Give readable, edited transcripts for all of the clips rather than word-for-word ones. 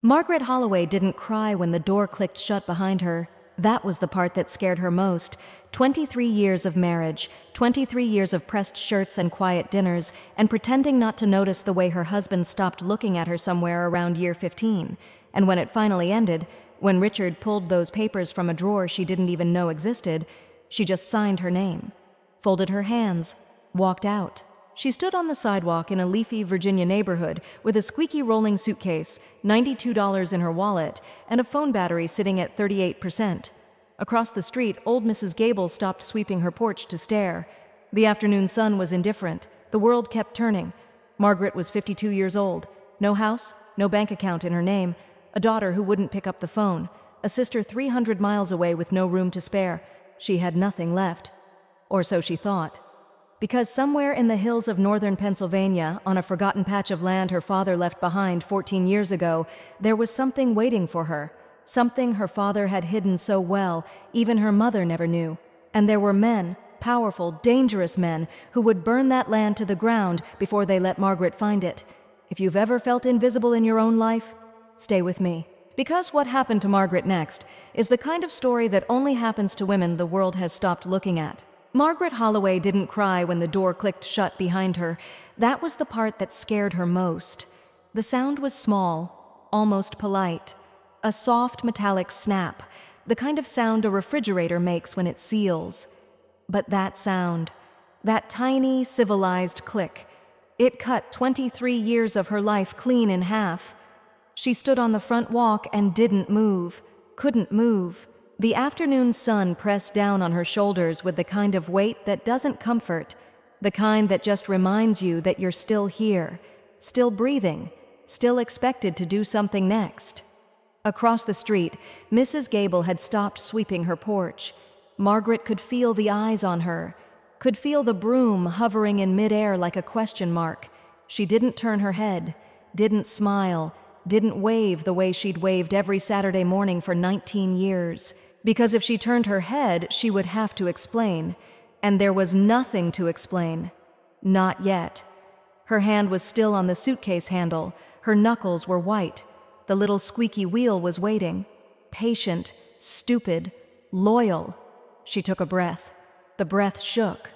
Margaret Holloway didn't cry when the door clicked shut behind her. That was the part that scared her most. 23 years of marriage, 23 years of pressed shirts and quiet dinners, and pretending not to notice the way her husband stopped looking at her somewhere around year 15. And when it finally ended, when Richard pulled those papers from a drawer she didn't even know existed, she just signed her name, folded her hands, walked out. She stood on the sidewalk in a leafy Virginia neighborhood with a squeaky rolling suitcase, $92 in her wallet, and a phone battery sitting at 38%. Across the street, old Mrs. Gable stopped sweeping her porch to stare. The afternoon sun was indifferent. The world kept turning. Margaret was 52 years old. No house, no bank account in her name, a daughter who wouldn't pick up the phone, a sister 300 miles away with no room to spare. She had nothing left. Or so she thought. Because somewhere in the hills of northern Pennsylvania, on a forgotten patch of land her father left behind 14 years ago, there was something waiting for her. Something her father had hidden so well, even her mother never knew. And there were men, powerful, dangerous men, who would burn that land to the ground before they let Margaret find it. If you've ever felt invisible in your own life, stay with me. Because what happened to Margaret next is the kind of story that only happens to women the world has stopped looking at. Margaret Holloway didn't cry when the door clicked shut behind her. That was the part that scared her most. The sound was small, almost polite. A soft metallic snap, the kind of sound a refrigerator makes when it seals. But that sound, that tiny, civilized click, it cut 23 years of her life clean in half. She stood on the front walk and didn't move, couldn't move. The afternoon sun pressed down on her shoulders with the kind of weight that doesn't comfort, the kind that just reminds you that you're still here, still breathing, still expected to do something next. Across the street, Mrs. Gable had stopped sweeping her porch. Margaret could feel the eyes on her, could feel the broom hovering in midair like a question mark. She didn't turn her head, didn't smile, didn't wave the way she'd waved every Saturday morning for 19 years. Because if she turned her head, she would have to explain. And there was nothing to explain. Not yet. Her hand was still on the suitcase handle. Her knuckles were white. The little squeaky wheel was waiting. Patient, stupid, loyal. She took a breath. The breath shook.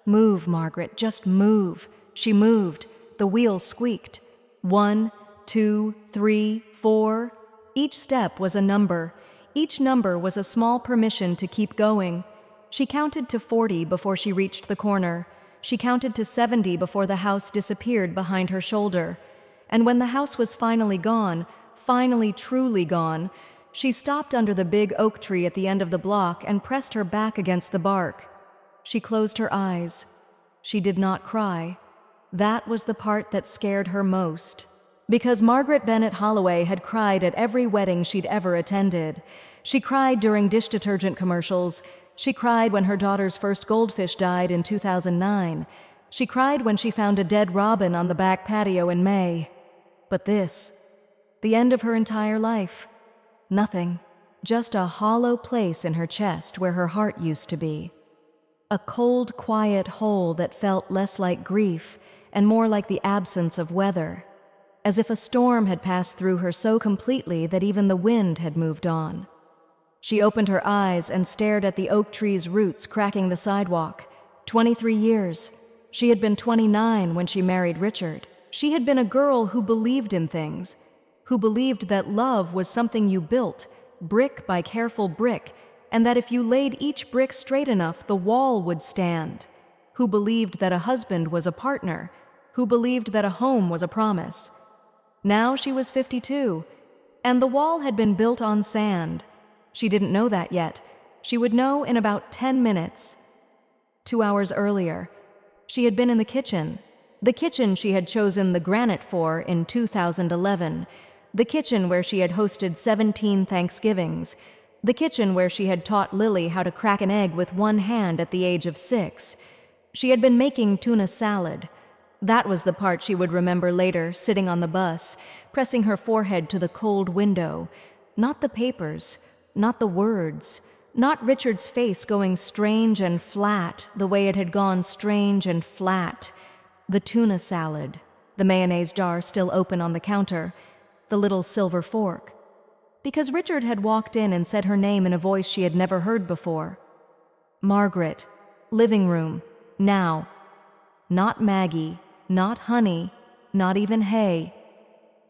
Move, Margaret, just move. She moved. The wheel squeaked. 1, 2, 3, 4. Each step was a number. Each number was a small permission to keep going. She counted to 40 before she reached the corner. She counted to 70 before the house disappeared behind her shoulder. And when the house was finally gone, finally truly gone, she stopped under the big oak tree at the end of the block and pressed her back against the bark. She closed her eyes. She did not cry. That was the part that scared her most. Because Margaret Bennett Holloway had cried at every wedding she'd ever attended. She cried during dish detergent commercials. She cried when her daughter's first goldfish died in 2009. She cried when she found a dead robin on the back patio in May. But this, the end of her entire life, nothing. Just a hollow place in her chest where her heart used to be. A cold, quiet hole that felt less like grief and more like the absence of weather. As if a storm had passed through her so completely that even the wind had moved on. She opened her eyes and stared at the oak tree's roots cracking the sidewalk. 23 years. She had been 29 when she married Richard. She had been a girl who believed in things, who believed that love was something you built, brick by careful brick, and that if you laid each brick straight enough, the wall would stand. Who believed that a husband was a partner, who believed that a home was a promise. Now she was 52, and the wall had been built on sand. She didn't know that yet. She would know in about 10 minutes. 2 hours earlier, she had been in the kitchen she had chosen the granite for in 2011, the kitchen where she had hosted 17 Thanksgivings, the kitchen where she had taught Lily how to crack an egg with one hand at the age of 6. She had been making tuna salad. That was the part she would remember later, sitting on the bus, pressing her forehead to the cold window. Not the papers, not the words, not Richard's face going strange and flat the way it had gone strange and flat. The tuna salad, the mayonnaise jar still open on the counter, the little silver fork. Because Richard had walked in and said her name in a voice she had never heard before. Margaret. Living room. Now. Not Maggie, not Honey, not even Hay.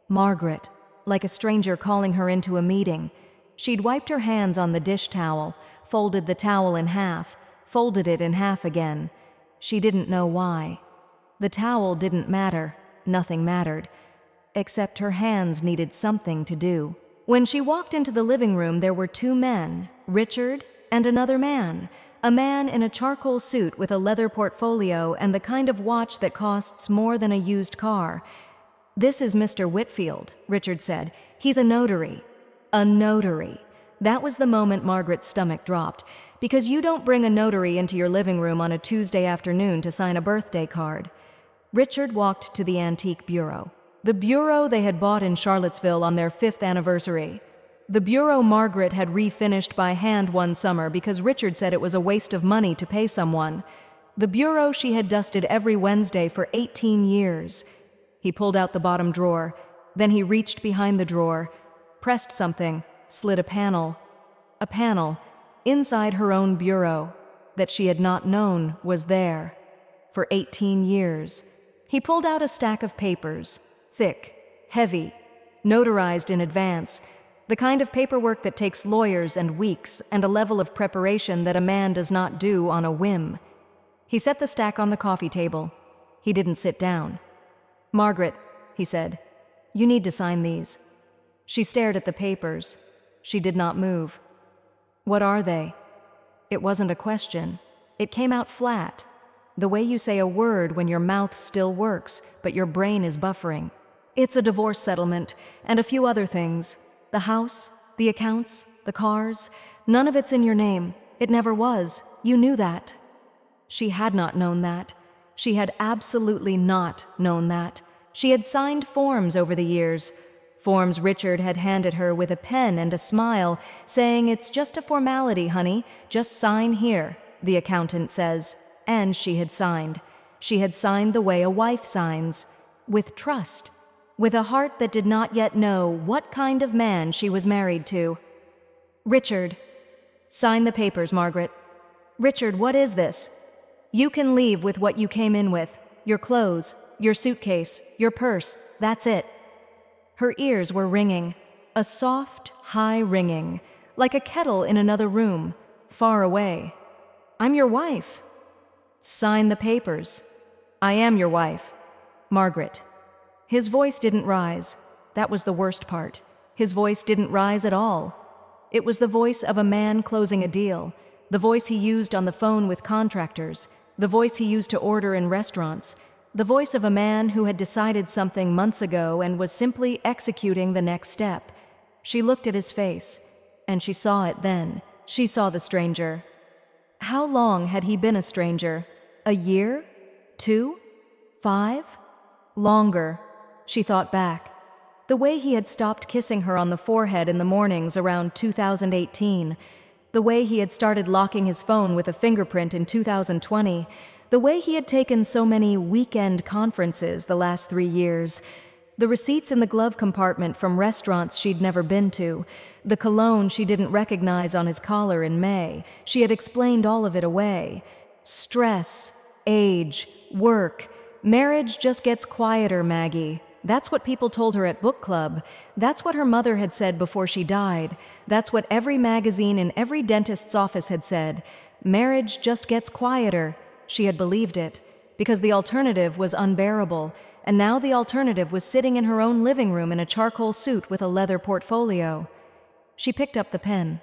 Margaret, like a stranger calling her into a meeting. She'd wiped her hands on the dish towel, folded the towel in half, folded it in half again. She didn't know why. The towel didn't matter, nothing mattered, except her hands needed something to do. When she walked into the living room, there were two men, Richard and another man, a man in a charcoal suit with a leather portfolio and the kind of watch that costs more than a used car. "This is Mr. Whitfield," Richard said. "He's a notary." A notary. That was the moment Margaret's stomach dropped, because you don't bring a notary into your living room on a Tuesday afternoon to sign a birthday card. Richard walked to the antique bureau. The bureau they had bought in Charlottesville on their 5th anniversary. The bureau Margaret had refinished by hand one summer because Richard said it was a waste of money to pay someone. The bureau she had dusted every Wednesday for 18 years. He pulled out the bottom drawer. Then he reached behind the drawer, pressed something, slid a panel. A panel, inside her own bureau, that she had not known was there. For 18 years. He pulled out a stack of papers, thick, heavy, notarized in advance, the kind of paperwork that takes lawyers and weeks and a level of preparation that a man does not do on a whim. He set the stack on the coffee table. He didn't sit down. "Margaret," he said, "you need to sign these." She stared at the papers. She did not move. "What are they?" It wasn't a question. It came out flat. The way you say a word when your mouth still works, but your brain is buffering. "It's a divorce settlement, and a few other things. The house, the accounts, the cars, none of it's in your name. It never was. You knew that." She had not known that. She had absolutely not known that. She had signed forms over the years. Forms Richard had handed her with a pen and a smile, saying, "It's just a formality, honey. Just sign here," the accountant says. And she had signed. She had signed the way a wife signs, with trust, with a heart that did not yet know what kind of man she was married to. "Richard." "Sign the papers, Margaret." "Richard, what is this?" "You can leave with what you came in with. Your clothes, your suitcase, your purse. That's it." Her ears were ringing, a soft, high ringing, like a kettle in another room, far away. "I'm your wife." "Sign the papers." "I am your wife." "Margaret." His voice didn't rise. That was the worst part. His voice didn't rise at all. It was the voice of a man closing a deal, the voice he used on the phone with contractors, the voice he used to order in restaurants, the voice of a man who had decided something months ago and was simply executing the next step. She looked at his face, and she saw it then. She saw the stranger. How long had he been a stranger? A year? 2? 5? Longer. She thought back. The way he had stopped kissing her on the forehead in the mornings around 2018, the way he had started locking his phone with a fingerprint in 2020, the way he had taken so many weekend conferences the last 3 years, the receipts in the glove compartment from restaurants she'd never been to, the cologne she didn't recognize on his collar in May. She had explained all of it away. Stress, age, work. Marriage just gets quieter, Maggie. That's what people told her at book club. That's what her mother had said before she died. That's what every magazine in every dentist's office had said. Marriage just gets quieter. She had believed it, because the alternative was unbearable, and now the alternative was sitting in her own living room in a charcoal suit with a leather portfolio. She picked up the pen.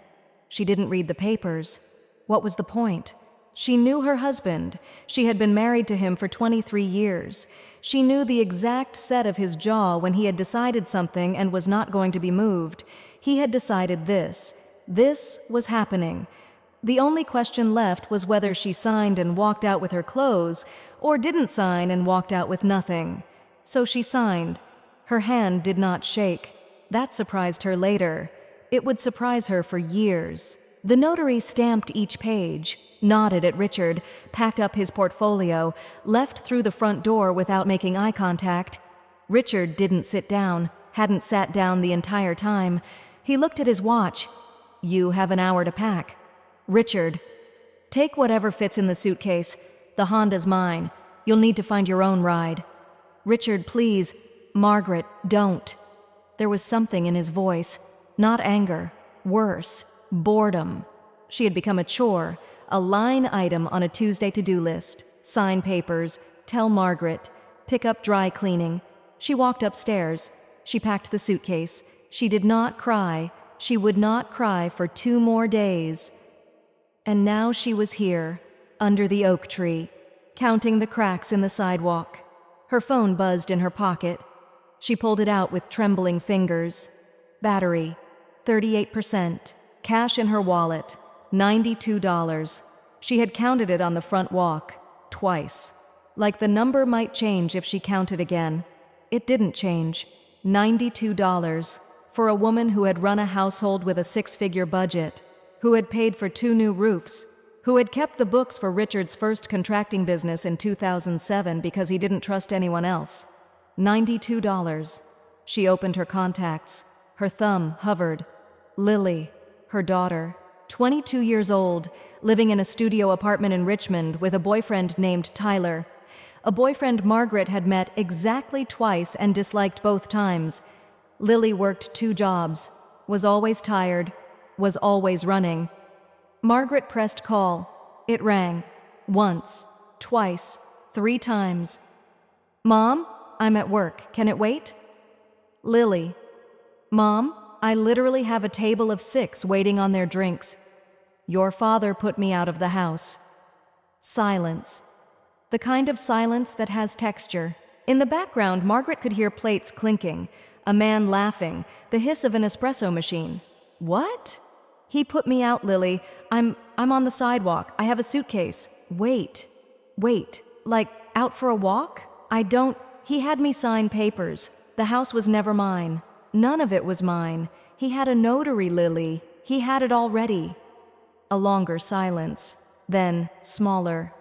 She didn't read the papers. What was the point? She knew her husband. She had been married to him for 23 years. She knew the exact set of his jaw when he had decided something and was not going to be moved. He had decided this. This was happening. The only question left was whether she signed and walked out with her clothes, or didn't sign and walked out with nothing. So she signed. Her hand did not shake. That surprised her later. It would surprise her for years. The notary stamped each page, nodded at Richard, packed up his portfolio, left through the front door without making eye contact. Richard didn't sit down. hadn't sat down the entire time. He looked at his watch. "You have an hour to pack." "Richard, take whatever fits in the suitcase. The Honda's mine. You'll need to find your own ride." "Richard, please." "Margaret, don't." There was something in his voice. Not anger. Worse. Boredom. She had become a chore, a line item on a Tuesday to-do list. Sign papers. Tell Margaret. Pick up dry cleaning. She walked upstairs. She packed the suitcase. She did not cry. She would not cry for 2 more days. And now she was here, under the oak tree, counting the cracks in the sidewalk. Her phone buzzed in her pocket. She pulled it out with trembling fingers. Battery, 38%. Cash in her wallet, $92. She had counted it on the front walk, twice. Like the number might change if she counted again. It didn't change. $92 for a woman who had run a household with a 6-figure budget, who had paid for 2 new roofs, who had kept the books for Richard's first contracting business in 2007 because he didn't trust anyone else. $92. She opened her contacts. Her thumb hovered. Lily, her daughter, 22 years old, living in a studio apartment in Richmond with a boyfriend named Tyler. A boyfriend Margaret had met exactly twice and disliked both times. Lily worked 2 jobs, was always tired, was always running. Margaret pressed call. It rang. Once, twice, 3 times. "Mom, I'm at work. Can it wait?" Lily. "Mom, I literally have a table of 6 waiting on their drinks. Your father put me out of the house." Silence. The kind of silence that has texture. In the background, Margaret could hear plates clinking, a man laughing, the hiss of an espresso machine. "What?" "He put me out, Lily. I'm on the sidewalk. I have a suitcase." Wait. Like, out for a walk? He had me sign papers. The house was never mine. None of it was mine. He had a notary, Lily. He had it already." A longer silence. Then, smaller.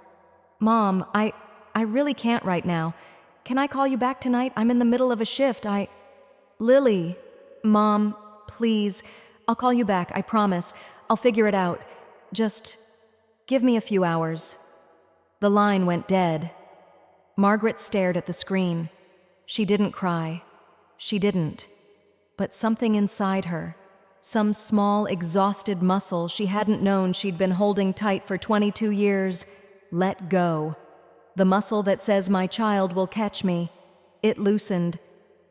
"Mom, I really can't right now. Can I call you back tonight? I'm in the middle of a shift. Lily. "Mom, please. I'll call you back, I promise. I'll figure it out. Just give me a few hours." The line went dead. Margaret stared at the screen. She didn't cry. She didn't. But something inside her, some small, exhausted muscle she hadn't known she'd been holding tight for 22 years, let go. The muscle that says my child will catch me. It loosened,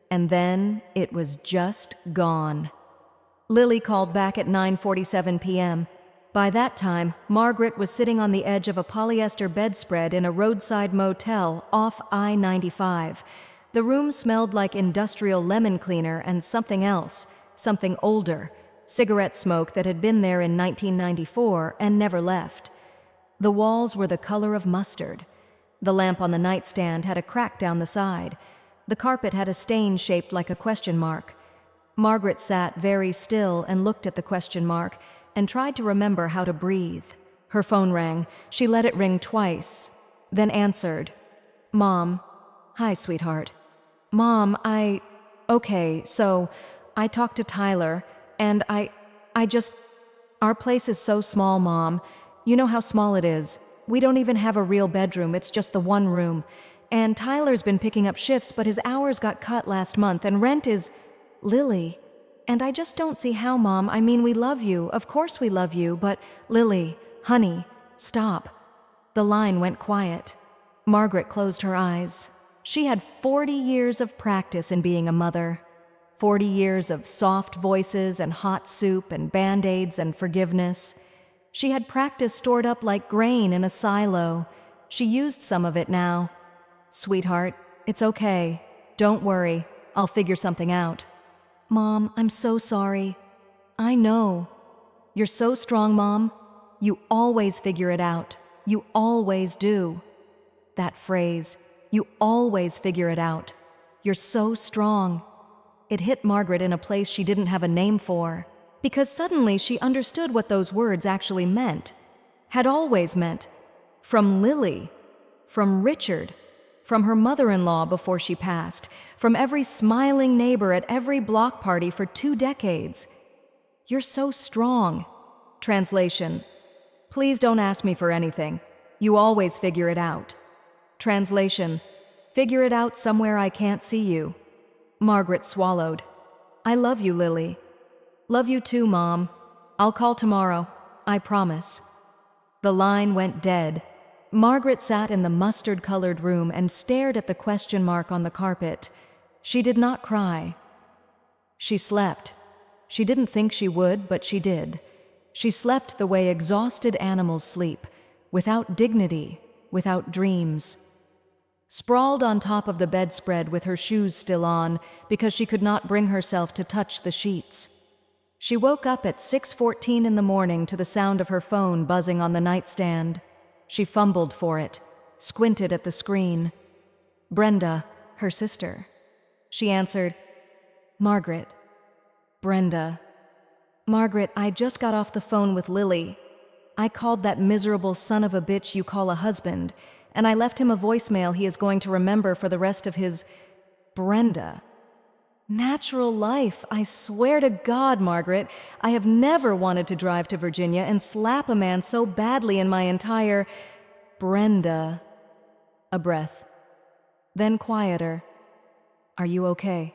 and then it was just gone. Lily called back at 9:47 p.m. By that time, Margaret was sitting on the edge of a polyester bedspread in a roadside motel off I-95. The room smelled like industrial lemon cleaner and something else, something older, cigarette smoke that had been there in 1994 and never left. The walls were the color of mustard. The lamp on the nightstand had a crack down the side. The carpet had a stain shaped like a question mark. Margaret sat very still and looked at the question mark and tried to remember how to breathe. Her phone rang. She let it ring twice, then answered. "Mom." "Hi, sweetheart." "Mom, Okay, so I talked to Tyler, and our place is so small, Mom. You know how small it is. We don't even have a real bedroom, it's just the one room. And Tyler's been picking up shifts, but his hours got cut last month, and rent is..." "Lily, and I just don't see how, Mom. I mean, we love you. Of course we love you, but Lily, honey, stop." The line went quiet. Margaret closed her eyes. She had 40 years of practice in being a mother. 40 years of soft voices and hot soup and Band-Aids and forgiveness. She had practice stored up like grain in a silo. She used some of it now. "Sweetheart, it's okay. Don't worry. I'll figure something out." "Mom, I'm so sorry." "I know. You're so strong, Mom. You always figure it out. You always do." That phrase, "you always figure it out." You're so strong. It hit Margaret in a place she didn't have a name for, because suddenly she understood what those words actually meant, had always meant. From Lily, from Richard, from her mother-in-law before she passed, from every smiling neighbor at every block party for 2 decades. You're so strong. Translation: please don't ask me for anything. You always figure it out. Translation: figure it out somewhere I can't see you. Margaret swallowed. I love you, Lily. Love you too, Mom. I'll call tomorrow. I promise. The line went dead. Margaret sat in the mustard-colored room and stared at the question mark on the carpet. She did not cry. She slept. She didn't think she would, but she did. She slept the way exhausted animals sleep, without dignity, without dreams. Sprawled on top of the bedspread with her shoes still on because she could not bring herself to touch the sheets. She woke up at 6:14 in the morning to the sound of her phone buzzing on the nightstand. She fumbled for it, squinted at the screen. Brenda, her sister. She answered, Margaret. Brenda. Margaret, I just got off the phone with Lily. I called that miserable son of a bitch you call a husband, and I left him a voicemail he is going to remember for the rest of his... Brenda. Natural life, I swear to God, Margaret, I have never wanted to drive to Virginia and slap a man so badly in my entire... Brenda. A breath. Then quieter. Are you okay?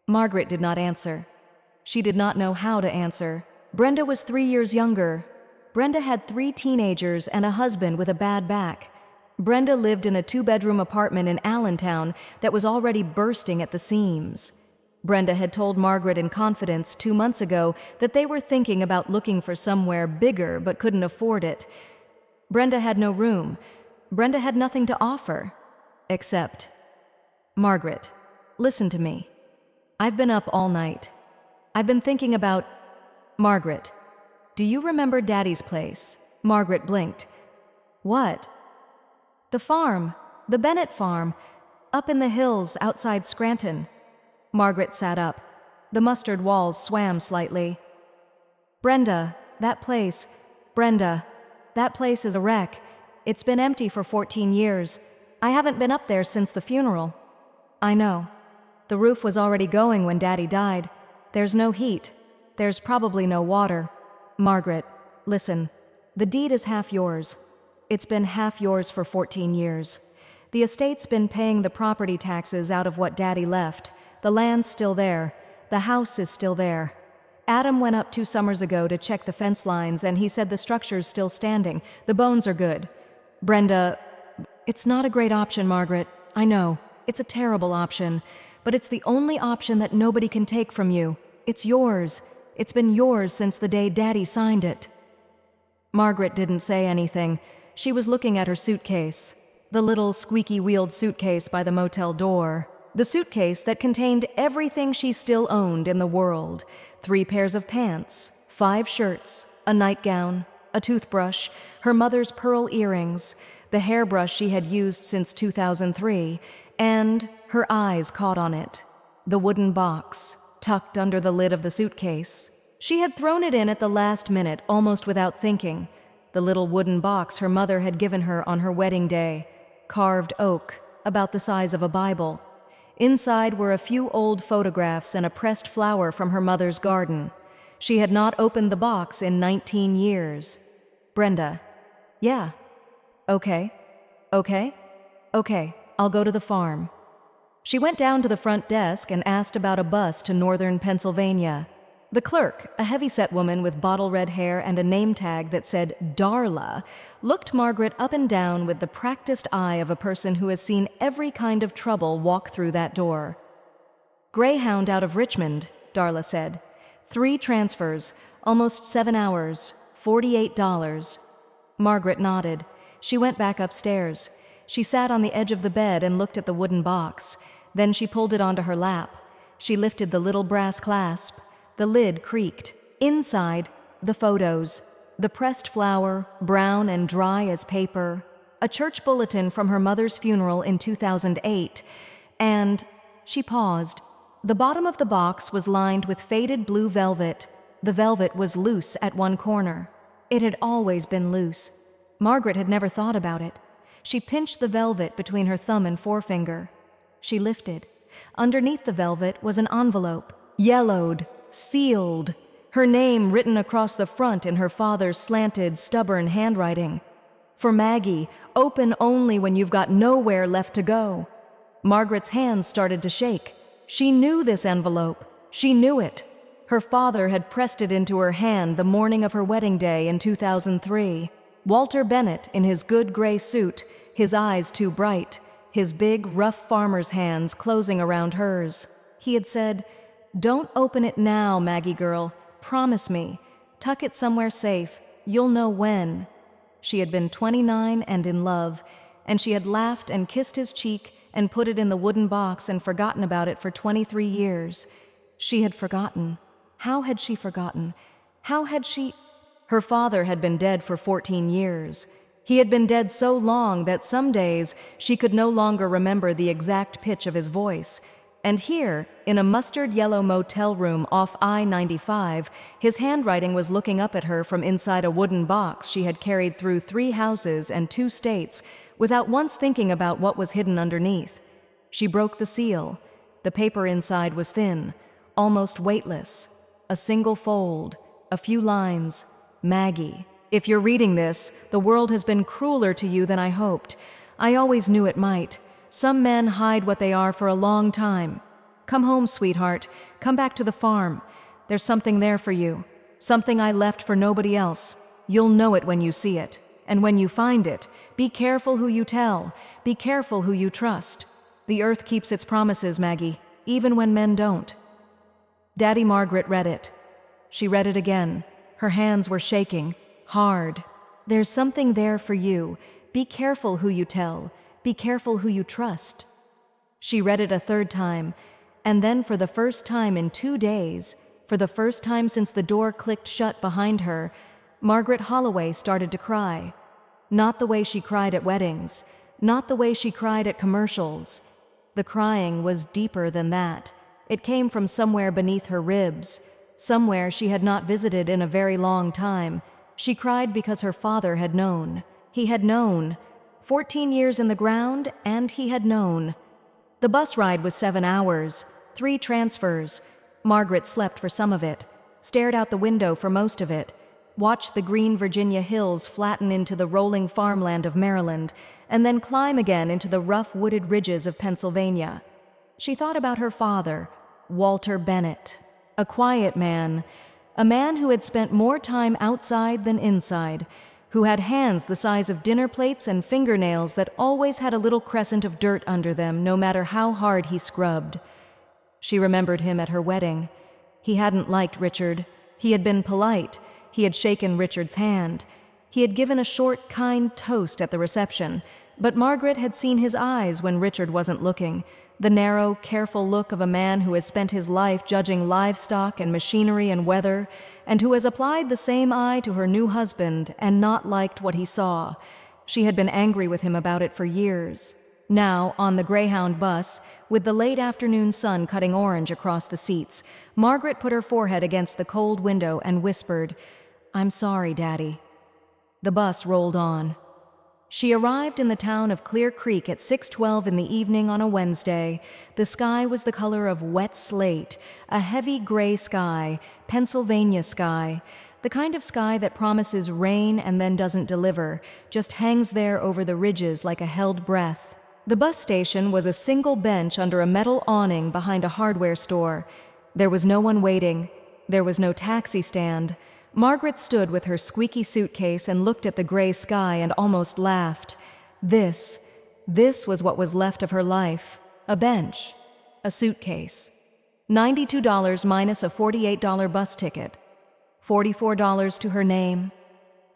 Margaret did not answer. She did not know how to answer. Brenda was 3 years younger. Brenda had 3 teenagers and a husband with a bad back. Brenda lived in a 2-bedroom apartment in Allentown that was already bursting at the seams. Brenda had told Margaret in confidence 2 months ago that they were thinking about looking for somewhere bigger but couldn't afford it. Brenda had no room. Brenda had nothing to offer. Except, Margaret, listen to me. I've been up all night. I've been thinking about... Margaret, do you remember Daddy's place? Margaret blinked. What? The farm, the Bennett farm, up in the hills outside Scranton. Margaret sat up. The mustard walls swam slightly. Brenda, that place is a wreck. It's been empty for 14 years. I haven't been up there since the funeral. I know. The roof was already going when Daddy died. There's no heat. There's probably no water. Margaret, listen. The deed is half yours. It's been half yours for 14 years. The estate's been paying the property taxes out of what Daddy left. The land's still there. The house is still there. Adam went up 2 summers ago to check the fence lines, and he said the structure's still standing. The bones are good. Brenda, it's not a great option, Margaret. I know. It's a terrible option. But it's the only option that nobody can take from you. It's yours. It's been yours since the day Daddy signed it. Margaret didn't say anything. She was looking at her suitcase, the little squeaky-wheeled suitcase by the motel door, the suitcase that contained everything she still owned in the world: 3 pairs of pants, 5 shirts, a nightgown, a toothbrush, her mother's pearl earrings, the hairbrush she had used since 2003, and her eyes caught on it, the wooden box, tucked under the lid of the suitcase. She had thrown it in at the last minute, almost without thinking. The little wooden box her mother had given her on her wedding day, carved oak, about the size of a Bible. Inside were a few old photographs and a pressed flower from her mother's garden. She had not opened the box in 19 years. Brenda. Yeah. Okay. Okay, I'll go to the farm. She went down to the front desk and asked about a bus to northern Pennsylvania. The clerk, a heavy-set woman with bottle-red hair and a name tag that said Darla, looked Margaret up and down with the practiced eye of a person who has seen every kind of trouble walk through that door. Greyhound out of Richmond, Darla said. 3 transfers, almost 7 hours, $48. Margaret nodded. She went back upstairs. She sat on the edge of the bed and looked at the wooden box. Then she pulled it onto her lap. She lifted the little brass clasp. The lid creaked. Inside, the photos. The pressed flower, brown and dry as paper. A church bulletin from her mother's funeral in 2008. And she paused. The bottom of the box was lined with faded blue velvet. The velvet was loose at one corner. It had always been loose. Margaret had never thought about it. She pinched the velvet between her thumb and forefinger. She lifted. Underneath the velvet was an envelope, yellowed, sealed, her name written across the front in her father's slanted, stubborn handwriting. For Maggie, open only when you've got nowhere left to go. Margaret's hands started to shake. She knew this envelope. She knew it. Her father had pressed it into her hand the morning of her wedding day in 2003. Walter Bennett, in his good gray suit, his eyes too bright, his big, rough farmer's hands closing around hers. He had said, "Don't open it now, Maggie girl. Promise me. Tuck it somewhere safe. You'll know when." She had been 29 and in love, and she had laughed and kissed his cheek and put it in the wooden box and forgotten about it for 23 years. She had forgotten. How had she forgotten? How had she... Her father had been dead for 14 years. He had been dead so long that some days she could no longer remember the exact pitch of his voice. And here, in a mustard-yellow motel room off I-95, his handwriting was looking up at her from inside a wooden box she had carried through 3 houses and 2 states without once thinking about what was hidden underneath. She broke the seal. The paper inside was thin, almost weightless. A single fold, a few lines. Maggie, if you're reading this, the world has been crueler to you than I hoped. I always knew it might. Some men hide what they are for a long time. Come home, sweetheart. Come back to the farm. There's something there for you. Something I left for nobody else. You'll know it when you see it. And when you find it, be careful who you tell. Be careful who you trust. The earth keeps its promises, Maggie, even when men don't. Daddy Margaret read it. She read it again. Her hands were shaking, hard. There's something there for you. Be careful who you tell. Be careful who you trust. She read it a 3rd time, and then for the first time in 2 days, for the first time since the door clicked shut behind her, Margaret Holloway started to cry. Not the way she cried at weddings, not the way she cried at commercials. The crying was deeper than that. It came from somewhere beneath her ribs, somewhere she had not visited in a very long time. She cried because her father had known. He had known. 14 years in the ground, and he had known. The bus ride was 7 hours, 3 transfers. Margaret slept for some of it, stared out the window for most of it, watched the green Virginia hills flatten into the rolling farmland of Maryland, and then climb again into the rough wooded ridges of Pennsylvania. She thought about her father, Walter Bennett, a quiet man, a man who had spent more time outside than inside, who had hands the size of dinner plates and fingernails that always had a little crescent of dirt under them, no matter how hard he scrubbed. She remembered him at her wedding. He hadn't liked Richard. He had been polite. He had shaken Richard's hand. He had given a short, kind toast at the reception, but Margaret had seen his eyes when Richard wasn't looking, the narrow, careful look of a man who has spent his life judging livestock and machinery and weather, and who has applied the same eye to her new husband and not liked what he saw. She had been angry with him about it for years. Now, on the Greyhound bus, with the late afternoon sun cutting orange across the seats, Margaret put her forehead against the cold window and whispered, "I'm sorry, Daddy." The bus rolled on. She arrived in the town of Clear Creek at 6:12 in the evening on a Wednesday. The sky was the color of wet slate, a heavy gray sky, Pennsylvania sky, the kind of sky that promises rain and then doesn't deliver, just hangs there over the ridges like a held breath. The bus station was a single bench under a metal awning behind a hardware store. There was no one waiting. There was no taxi stand. Margaret stood with her squeaky suitcase and looked at the gray sky and almost laughed. This was what was left of her life. A bench. A suitcase. $92 minus a $48 bus ticket. $44 to her name.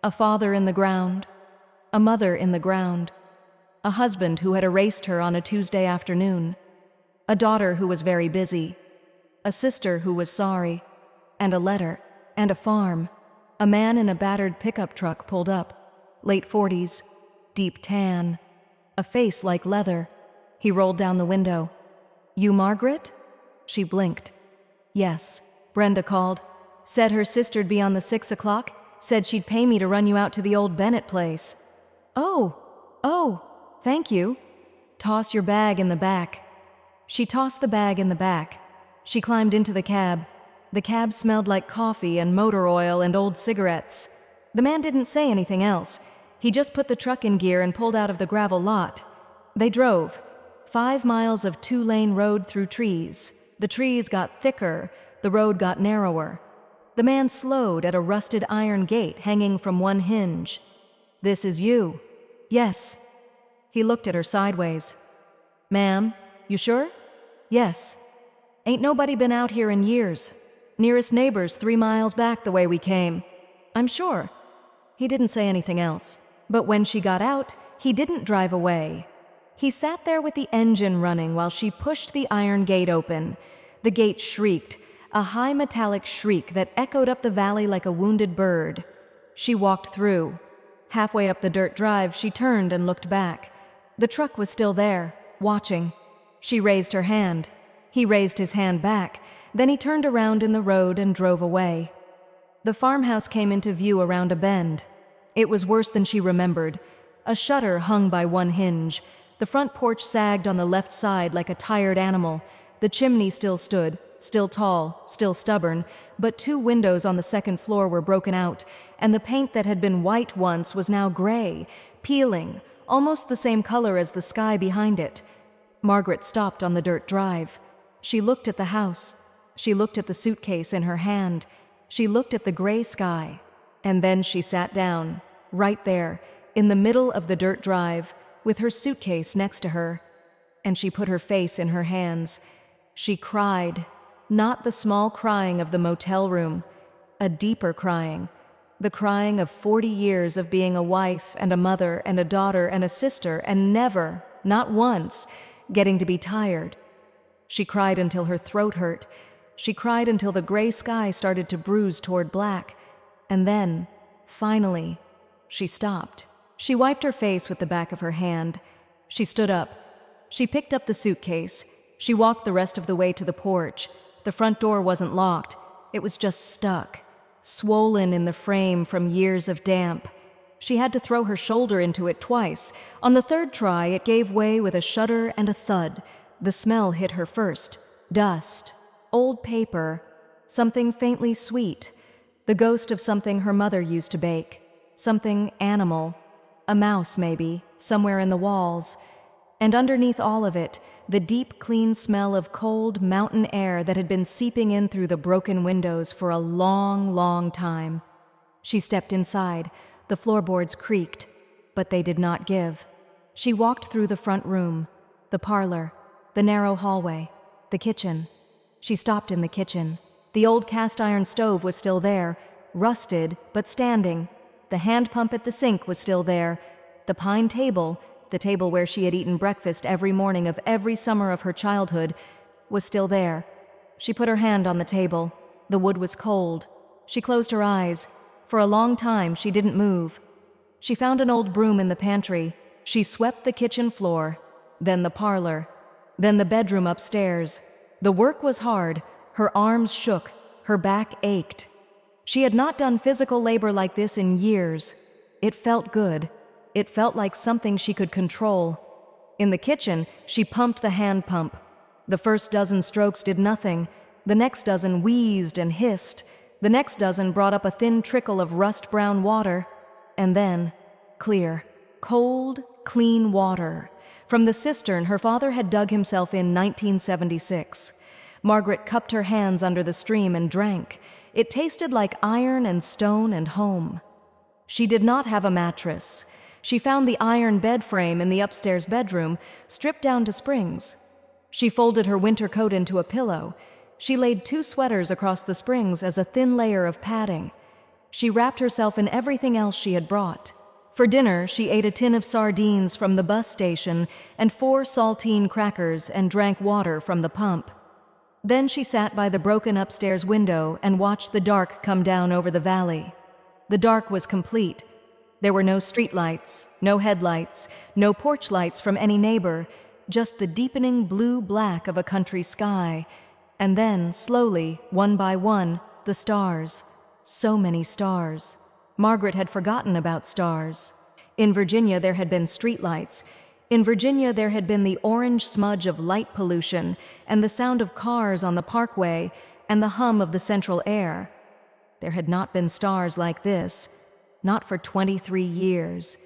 A father in the ground. A mother in the ground. A husband who had erased her on a Tuesday afternoon. A daughter who was very busy. A sister who was sorry. And a letter. And a farm. A man in a battered pickup truck pulled up. Late 40s. Deep tan. A face like leather. He rolled down the window. "You, Margaret?" She blinked. "Yes," Brenda called. "Said her sister'd be on the 6 o'clock. Said she'd pay me to run you out to the old Bennett place." Oh, thank you. Toss your bag in the back." She tossed the bag in the back. She climbed into the cab. The cab smelled like coffee and motor oil and old cigarettes. The man didn't say anything else. He just put the truck in gear and pulled out of the gravel lot. They drove. 5 miles of 2-lane road through trees. The trees got thicker. The road got narrower. The man slowed at a rusted iron gate hanging from one hinge. "This is you." "Yes." He looked at her sideways. "Ma'am, you sure?" "Yes." "Ain't nobody been out here in years. Nearest neighbor's 3 miles back the way we came." "I'm sure." He didn't say anything else. But when she got out, he didn't drive away. He sat there with the engine running while she pushed the iron gate open. The gate shrieked, a high metallic shriek that echoed up the valley like a wounded bird. She walked through. Halfway up the dirt drive, she turned and looked back. The truck was still there, watching. She raised her hand. He raised his hand back. Then he turned around in the road and drove away. The farmhouse came into view around a bend. It was worse than she remembered. A shutter hung by one hinge. The front porch sagged on the left side like a tired animal. The chimney still stood, still tall, still stubborn, but 2 windows on the second floor were broken out, and the paint that had been white once was now gray, peeling, almost the same color as the sky behind it. Margaret stopped on the dirt drive. She looked at the house. She looked at the suitcase in her hand. She looked at the gray sky. And then she sat down, right there, in the middle of the dirt drive, with her suitcase next to her. And she put her face in her hands. She cried, not the small crying of the motel room, a deeper crying, the crying of 40 years of being a wife and a mother and a daughter and a sister and never, not once, getting to be tired. She cried until her throat hurt. She cried until the gray sky started to bruise toward black. And then, finally, she stopped. She wiped her face with the back of her hand. She stood up. She picked up the suitcase. She walked the rest of the way to the porch. The front door wasn't locked. It was just stuck, swollen in the frame from years of damp. She had to throw her shoulder into it twice. On the third try, it gave way with a shudder and a thud. The smell hit her first. Dust, old paper, something faintly sweet, the ghost of something her mother used to bake, something animal, a mouse maybe, somewhere in the walls. And underneath all of it, the deep, clean smell of cold mountain air that had been seeping in through the broken windows for a long, long time. She stepped inside. The floorboards creaked, but they did not give. She walked through the front room, the parlor, the narrow hallway, the kitchen. She stopped in the kitchen. The old cast-iron stove was still there, rusted but standing. The hand pump at the sink was still there. The pine table, the table where she had eaten breakfast every morning of every summer of her childhood, was still there. She put her hand on the table. The wood was cold. She closed her eyes. For a long time, she didn't move. She found an old broom in the pantry. She swept the kitchen floor, then the parlor, then the bedroom upstairs. The work was hard. Her arms shook. Her back ached. She had not done physical labor like this in years. It felt good. It felt like something she could control. In the kitchen, she pumped the hand pump. The first dozen strokes did nothing. The next dozen wheezed and hissed. The next dozen brought up a thin trickle of rust-brown water. And then, clear, cold, clean water. From the cistern her father had dug himself in 1976. Margaret cupped her hands under the stream and drank. It tasted like iron and stone and home. She did not have a mattress. She found the iron bed frame in the upstairs bedroom, stripped down to springs. She folded her winter coat into a pillow. She laid 2 sweaters across the springs as a thin layer of padding. She wrapped herself in everything else she had brought. For dinner, she ate a tin of sardines from the bus station and 4 saltine crackers and drank water from the pump. Then she sat by the broken upstairs window and watched the dark come down over the valley. The dark was complete. There were no streetlights, no headlights, no porch lights from any neighbor, just the deepening blue-black of a country sky. And then, slowly, one by one, the stars. So many stars. Margaret had forgotten about stars. In Virginia, there had been streetlights. In Virginia, there had been the orange smudge of light pollution and the sound of cars on the parkway and the hum of the central air. There had not been stars like this, not for 23 years.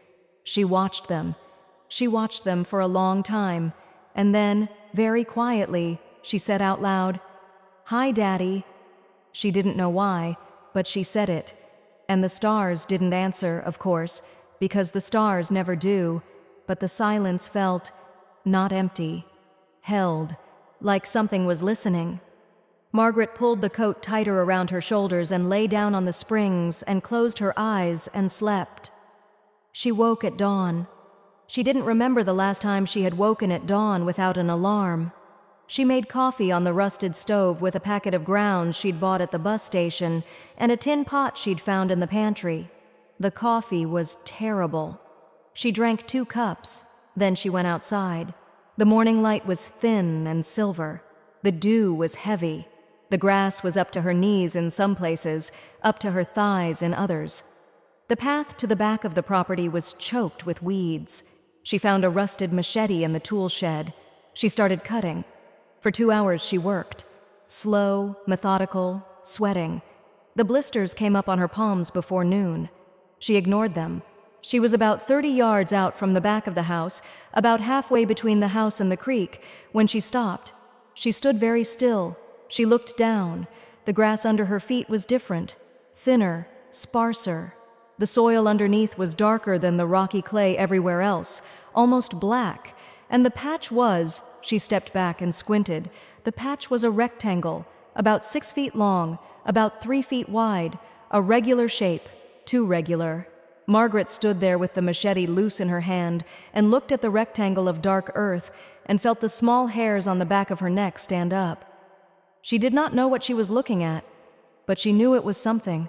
She watched them. She watched them for a long time, and then, very quietly, she said out loud, "Hi, Daddy." She didn't know why, but she said it. And the stars didn't answer, of course, because the stars never do, but the silence felt not empty, held, like something was listening. Margaret pulled the coat tighter around her shoulders and lay down on the springs and closed her eyes and slept. She woke at dawn. She didn't remember the last time she had woken at dawn without an alarm. She made coffee on the rusted stove with a packet of grounds she'd bought at the bus station and a tin pot she'd found in the pantry. The coffee was terrible. She drank 2 cups, then she went outside. The morning light was thin and silver. The dew was heavy. The grass was up to her knees in some places, up to her thighs in others. The path to the back of the property was choked with weeds. She found a rusted machete in the tool shed. She started cutting. For 2 hours she worked, slow, methodical, sweating. The blisters came up on her palms before noon. She ignored them. She was about 30 yards out from the back of the house, about halfway between the house and the creek, when she stopped. She stood very still. She looked down. The grass under her feet was different, thinner, sparser. The soil underneath was darker than the rocky clay everywhere else, almost black, and the patch was, she stepped back and squinted, the patch was a rectangle, about 6 feet long, about 3 feet wide, a regular shape, too regular. Margaret stood there with the machete loose in her hand and looked at the rectangle of dark earth and felt the small hairs on the back of her neck stand up. She did not know what she was looking at, but she knew it was something.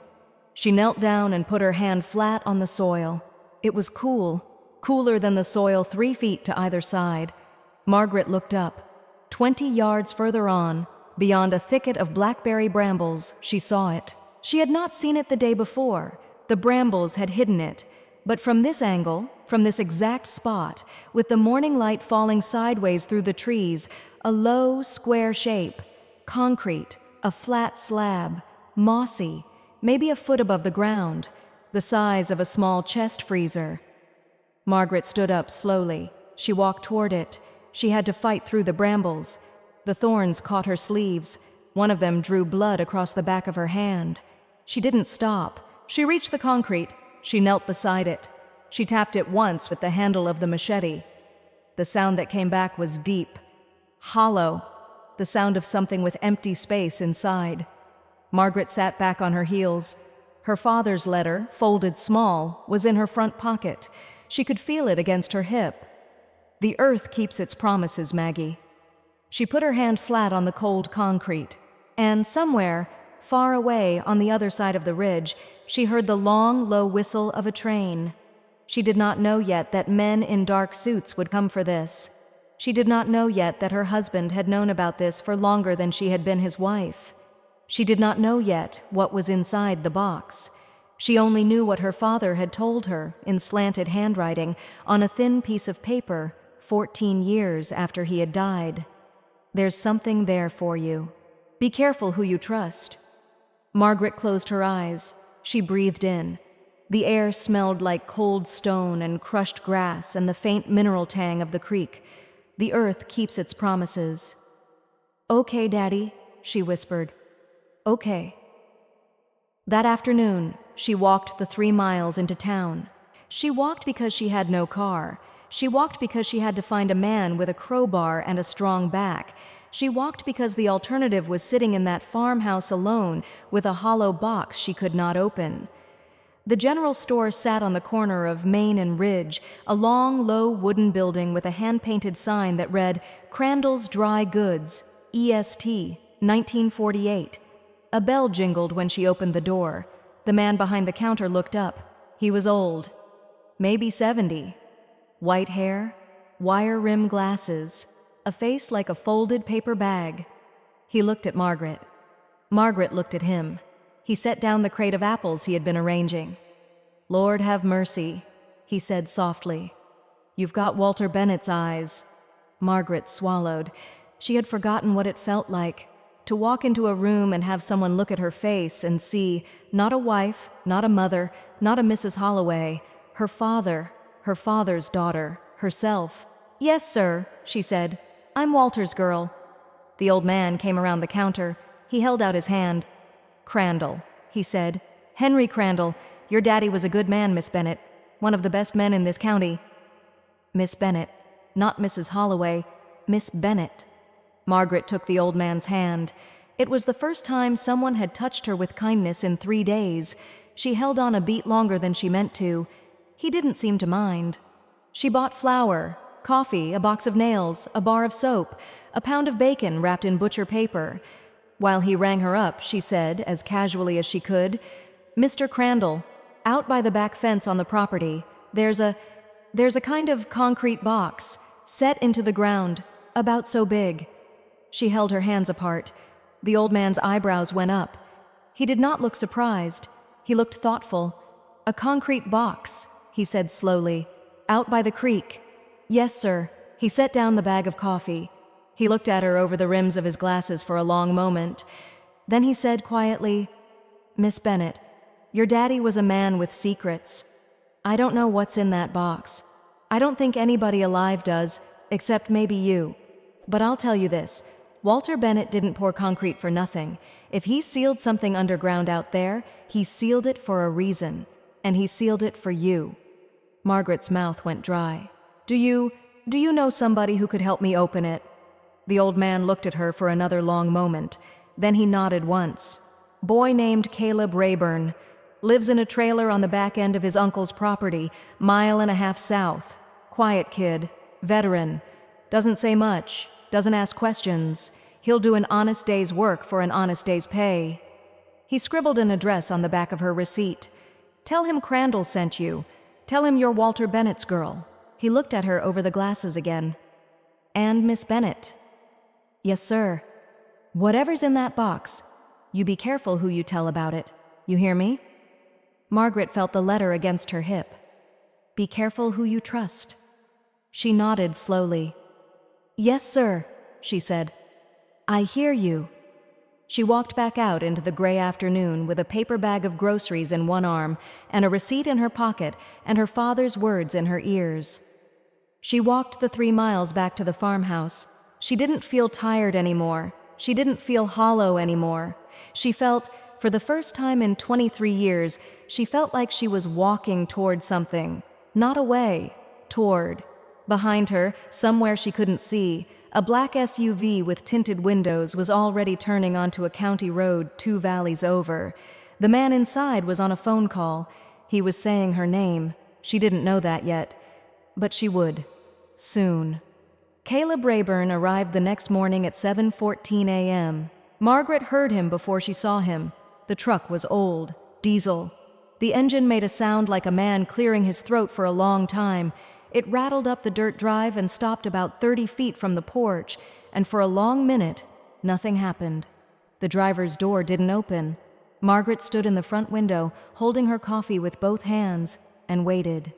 She knelt down and put her hand flat on the soil. It was cool, cooler than the soil 3 feet to either side. Margaret looked up. 20 yards further on, beyond a thicket of blackberry brambles, she saw it. She had not seen it the day before. The brambles had hidden it. But from this angle, from this exact spot, with the morning light falling sideways through the trees, a low, square shape, concrete, a flat slab, mossy, maybe a foot above the ground, the size of a small chest freezer. Margaret stood up slowly. She walked toward it. She had to fight through the brambles. The thorns caught her sleeves. One of them drew blood across the back of her hand. She didn't stop. She reached the concrete. She knelt beside it. She tapped it once with the handle of the machete. The sound that came back was deep, hollow, the sound of something with empty space inside. Margaret sat back on her heels. Her father's letter, folded small, was in her front pocket. She could feel it against her hip. The earth keeps its promises, Maggie. She put her hand flat on the cold concrete, and somewhere, far away on the other side of the ridge, she heard the long, low whistle of a train. She did not know yet that men in dark suits would come for this. She did not know yet that her husband had known about this for longer than she had been his wife. She did not know yet what was inside the box. She only knew what her father had told her in slanted handwriting on a thin piece of paper 14 years after he had died. There's something there for you. Be careful who you trust. Margaret closed her eyes. She breathed in. The air smelled like cold stone and crushed grass and the faint mineral tang of the creek. The earth keeps its promises. "Okay, Daddy," she whispered. "Okay." That afternoon, she walked the 3 miles into town. She walked because she had no car. She walked because she had to find a man with a crowbar and a strong back. She walked because the alternative was sitting in that farmhouse alone with a hollow box she could not open. The general store sat on the corner of Main and Ridge, a long, low wooden building with a hand-painted sign that read, "Crandall's Dry Goods, EST, 1948. A bell jingled when she opened the door. The man behind the counter looked up. He was old, maybe 70. White hair, wire-rim glasses, a face like a folded paper bag. He looked at Margaret. Margaret looked at him. He set down the crate of apples he had been arranging. "Lord have mercy," he said softly. You've got Walter Bennett's eyes. Margaret swallowed. She had forgotten what it felt like to walk into a room and have someone look at her face and see not a wife, not a mother, not a Mrs. Holloway, her father, her father's daughter, herself. "Yes, sir," she said. "I'm Walter's girl." The old man came around the counter. He held out his hand. "Crandall," he said. "Henry Crandall. Your daddy was a good man, Miss Bennett. One of the best men in this county." Miss Bennett, not Mrs. Holloway, Miss Bennett. Margaret took the old man's hand. It was the first time someone had touched her with kindness in 3 days. She held on a beat longer than she meant to. He didn't seem to mind. She bought flour, coffee, a box of nails, a bar of soap, a pound of bacon wrapped in butcher paper. While he rang her up, she said, as casually as she could, "Mr. Crandall, out by the back fence on the property, there's a kind of concrete box, set into the ground, about so big." She held her hands apart. The old man's eyebrows went up. He did not look surprised. He looked thoughtful. "A concrete box," he said slowly, "out by the creek." "Yes, sir." He set down the bag of coffee. He looked at her over the rims of his glasses for a long moment. Then he said quietly, "Miss Bennett, your daddy was a man with secrets. I don't know what's in that box. I don't think anybody alive does, except maybe you. But I'll tell you this. Walter Bennett didn't pour concrete for nothing. If he sealed something underground out there, he sealed it for a reason, and he sealed it for you." Margaret's mouth went dry. Do you know somebody who could help me open it?" The old man looked at her for another long moment. Then he nodded once. "Boy named Caleb Rayburn. Lives in a trailer on the back end of his uncle's property, 1.5 miles south. Quiet kid. Veteran. Doesn't say much. Doesn't ask questions. He'll do an honest day's work for an honest day's pay." He scribbled an address on the back of her receipt. "Tell him Crandall sent you. Tell him you're Walter Bennett's girl." He looked at her over the glasses again. "And Miss Bennett." "Yes, sir. Whatever's in that box, you be careful who you tell about it. You hear me?" Margaret felt the letter against her hip. "Be careful who you trust." She nodded slowly. "Yes, sir," she said. "I hear you." She walked back out into the gray afternoon with a paper bag of groceries in one arm and a receipt in her pocket and her father's words in her ears. She walked the 3 miles back to the farmhouse. She didn't feel tired anymore. She didn't feel hollow anymore. She felt, for the first time in 23 years, she felt like she was walking toward something. Not away, toward. Behind her, somewhere she couldn't see, a black SUV with tinted windows was already turning onto a county road 2 valleys over. The man inside was on a phone call. He was saying her name. She didn't know that yet. But she would. Soon. Caleb Rayburn arrived the next morning at 7:14 a.m. Margaret heard him before she saw him. The truck was old. Diesel. The engine made a sound like a man clearing his throat for a long time. It rattled up the dirt drive and stopped about 30 feet from the porch, and for a long minute, nothing happened. The driver's door didn't open. Margaret stood in the front window, holding her coffee with both hands, and waited.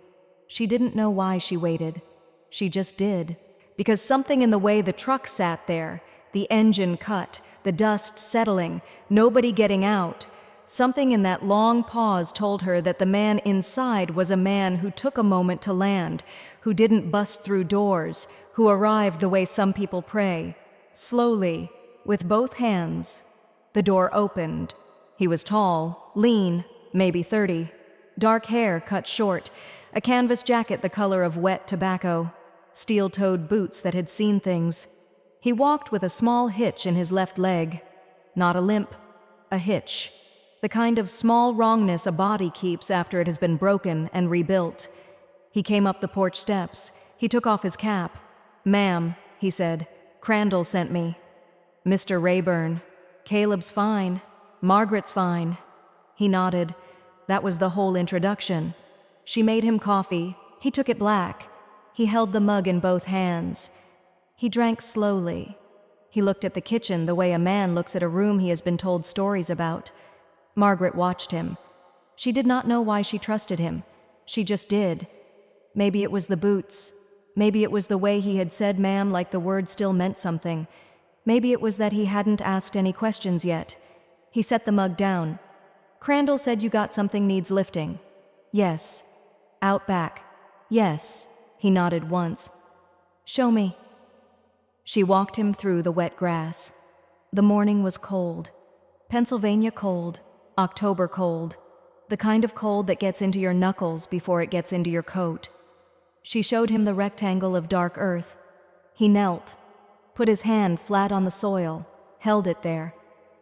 She didn't know why she waited. She just did. Because something in the way the truck sat there, the engine cut, the dust settling, nobody getting out, something in that long pause told her that the man inside was a man who took a moment to land, who didn't bust through doors, who arrived the way some people pray, slowly, with both hands. The door opened. He was tall, lean, maybe 30, dark hair cut short, a canvas jacket the color of wet tobacco, steel-toed boots that had seen things. He walked with a small hitch in his left leg. Not a limp, a hitch. The kind of small wrongness a body keeps after it has been broken and rebuilt. He came up the porch steps. He took off his cap. "Ma'am," he said, "Crandall sent me." "Mr. Rayburn. Caleb's fine. Margaret's fine." He nodded. That was the whole introduction. She made him coffee. He took it black. He held the mug in both hands. He drank slowly. He looked at the kitchen the way a man looks at a room he has been told stories about. Margaret watched him. She did not know why she trusted him. She just did. Maybe it was the boots. Maybe it was the way he had said ma'am like the word still meant something. Maybe it was that he hadn't asked any questions yet. He set the mug down. Crandall said you got something needs lifting. Yes. Out back. Yes. He nodded once. Show me. She walked him through the wet grass. The morning was cold. Pennsylvania cold. October cold. The kind of cold that gets into your knuckles before it gets into your coat. She showed him the rectangle of dark earth. He knelt, put his hand flat on the soil, held it there.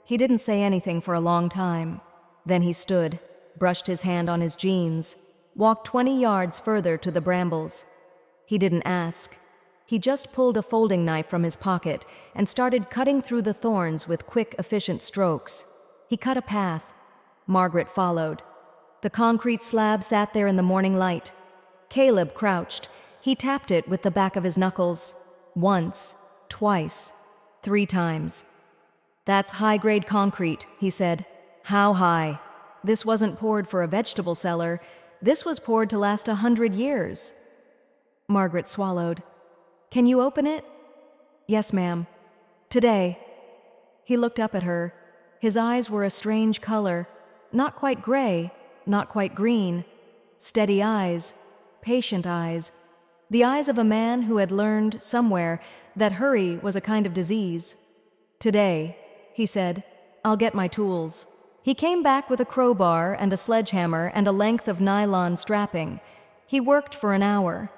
He didn't say anything for a long time. Then he stood, brushed his hand on his jeans, walked 20 yards further to the brambles. He didn't ask. He just pulled a folding knife from his pocket and started cutting through the thorns with quick, efficient strokes. He cut a path. Margaret followed. The concrete slab sat there in the morning light. Caleb crouched. He tapped it with the back of his knuckles. Once, twice, 3 times. That's high-grade concrete, he said. How high? This wasn't poured for a vegetable cellar. This was poured to last 100 years. Margaret swallowed. Can you open it? Yes, ma'am. Today. He looked up at her. His eyes were a strange color. Not quite gray, not quite green. Steady eyes. Patient eyes. The eyes of a man who had learned, somewhere, that hurry was a kind of disease. Today, he said, I'll get my tools. He came back with a crowbar and a sledgehammer and a length of nylon strapping. He worked for an hour.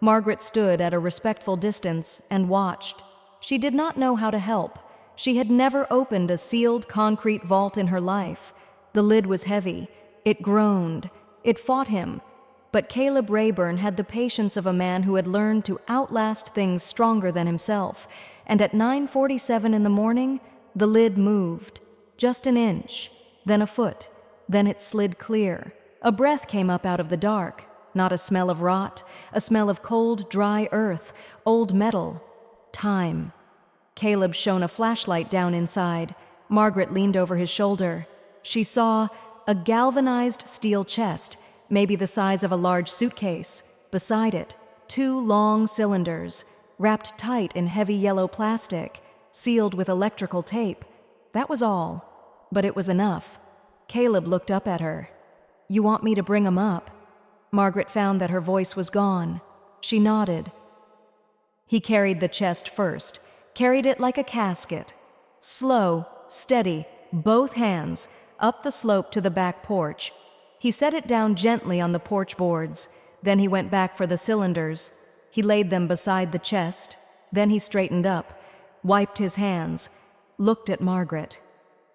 Margaret stood at a respectful distance and watched. She did not know how to help. She had never opened a sealed concrete vault in her life. The lid was heavy. It groaned. It fought him. But Caleb Rayburn had the patience of a man who had learned to outlast things stronger than himself, and at 9:47 in the morning, the lid moved. Just an inch, then a foot, then it slid clear. A breath came up out of the dark, not a smell of rot, a smell of cold, dry earth, old metal, time. Caleb shone a flashlight down inside. Margaret leaned over his shoulder. She saw a galvanized steel chest, maybe the size of a large suitcase. Beside it, 2 long cylinders, wrapped tight in heavy yellow plastic, sealed with electrical tape. That was all, but it was enough. Caleb looked up at her. You want me to bring 'em up? Margaret found that her voice was gone. She nodded. He carried the chest first, carried it like a casket. Slow, steady, both hands, up the slope to the back porch. He set it down gently on the porch boards. Then he went back for the cylinders. He laid them beside the chest. Then he straightened up, wiped his hands, looked at Margaret.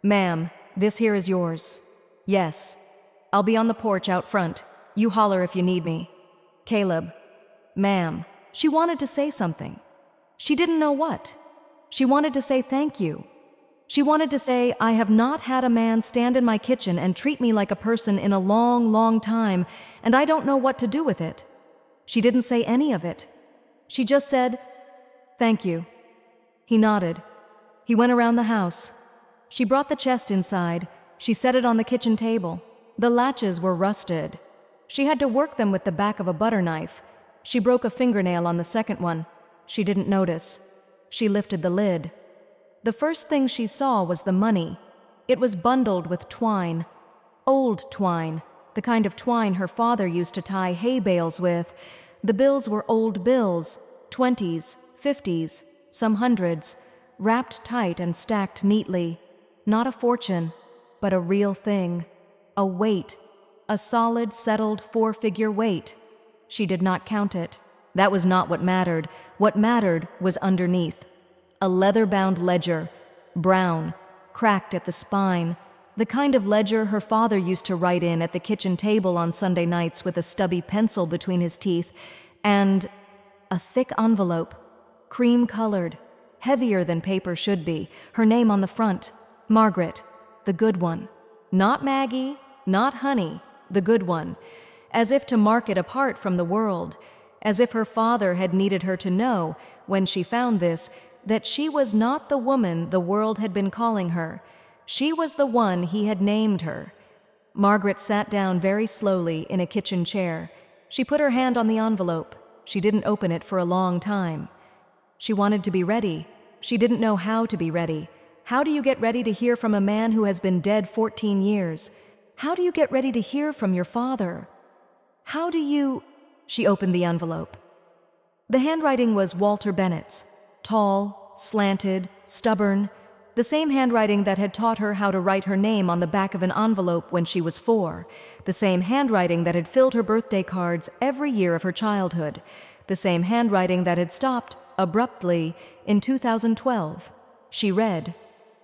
Ma'am, this here is yours. Yes. I'll be on the porch out front. You holler if you need me. Caleb. Ma'am. She wanted to say something. She didn't know what. She wanted to say thank you. She wanted to say, I have not had a man stand in my kitchen and treat me like a person in a long, long time, and I don't know what to do with it. She didn't say any of it. She just said, thank you. He nodded. He went around the house. She brought the chest inside. She set it on the kitchen table. The latches were rusted. She had to work them with the back of a butter knife. She broke a fingernail on the second one. She didn't notice. She lifted the lid. The first thing she saw was the money. It was bundled with twine. Old twine, the kind of twine her father used to tie hay bales with. The bills were old bills, 20s, 50s, some hundreds, wrapped tight and stacked neatly. Not a fortune, but a real thing. A weight. A solid, settled 4-figure weight. She did not count it. That was not what mattered. What mattered was underneath. A leather-bound ledger, brown, cracked at the spine, the kind of ledger her father used to write in at the kitchen table on Sunday nights with a stubby pencil between his teeth, and a thick envelope, cream-colored, heavier than paper should be, her name on the front, Margaret, the good one. Not Maggie, not Honey, the good one, as if to mark it apart from the world, as if her father had needed her to know, when she found this, that she was not the woman the world had been calling her. She was the one he had named her. Margaret sat down very slowly in a kitchen chair. She put her hand on the envelope. She didn't open it for a long time. She wanted to be ready. She didn't know how to be ready. How do you get ready to hear from a man who has been dead 14 years? How do you get ready to hear from your father? How do you... She opened the envelope. The handwriting was Walter Bennett's. Tall, slanted, stubborn. The same handwriting that had taught her how to write her name on the back of an envelope when she was 4. The same handwriting that had filled her birthday cards every year of her childhood. The same handwriting that had stopped, abruptly, in 2012. She read,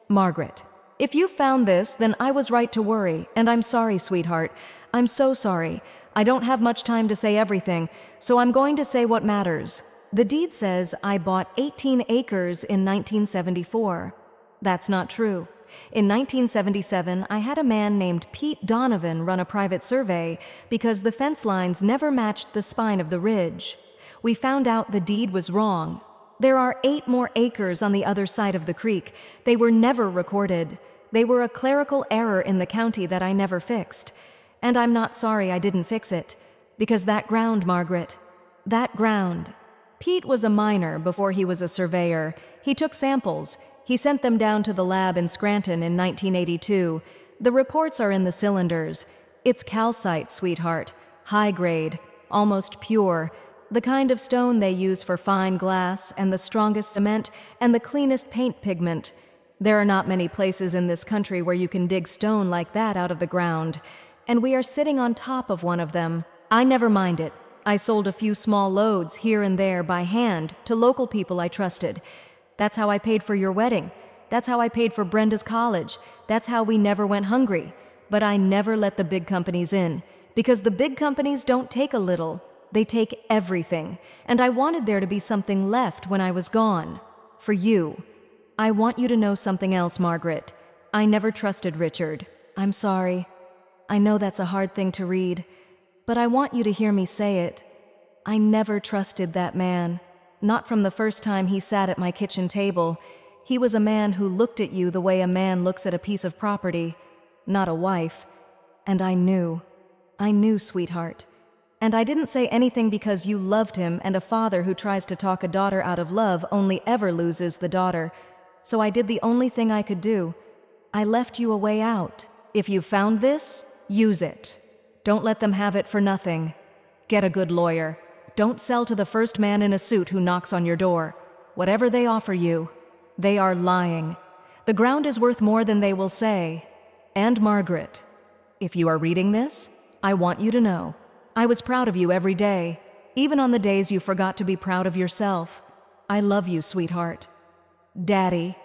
Margaret, if you found this, then I was right to worry, and I'm sorry, sweetheart. I'm so sorry. I don't have much time to say everything, so I'm going to say what matters. The deed says I bought 18 acres in 1974. That's not true. In 1977, I had a man named Pete Donovan run a private survey because the fence lines never matched the spine of the ridge. We found out the deed was wrong. There are 8 more acres on the other side of the creek. They were never recorded. They were a clerical error in the county that I never fixed. And I'm not sorry I didn't fix it. Because that ground, Margaret, that ground. Pete was a miner before he was a surveyor. He took samples. He sent them down to the lab in Scranton in 1982. The reports are in the cylinders. It's calcite, sweetheart. High grade, almost pure. The kind of stone they use for fine glass, and the strongest cement, and the cleanest paint pigment. There are not many places in this country where you can dig stone like that out of the ground. And we are sitting on top of one of them. I never mind it. I sold a few small loads here and there by hand to local people I trusted. That's how I paid for your wedding. That's how I paid for Brenda's college. That's how we never went hungry. But I never let the big companies in, because the big companies don't take a little. They take everything. And I wanted there to be something left when I was gone. For you. I want you to know something else, Margaret. I never trusted Richard. I'm sorry. I know that's a hard thing to read, but I want you to hear me say it. I never trusted that man. Not from the first time he sat at my kitchen table. He was a man who looked at you the way a man looks at a piece of property, not a wife. And I knew, sweetheart. And I didn't say anything because you loved him, and a father who tries to talk a daughter out of love only ever loses the daughter. So I did the only thing I could do. I left you a way out. If you found this, use it. Don't let them have it for nothing. Get a good lawyer. Don't sell to the first man in a suit who knocks on your door. Whatever they offer you, they are lying. The ground is worth more than they will say. And Margaret, if you are reading this, I want you to know, I was proud of you every day, even on the days you forgot to be proud of yourself. I love you, sweetheart. Daddy.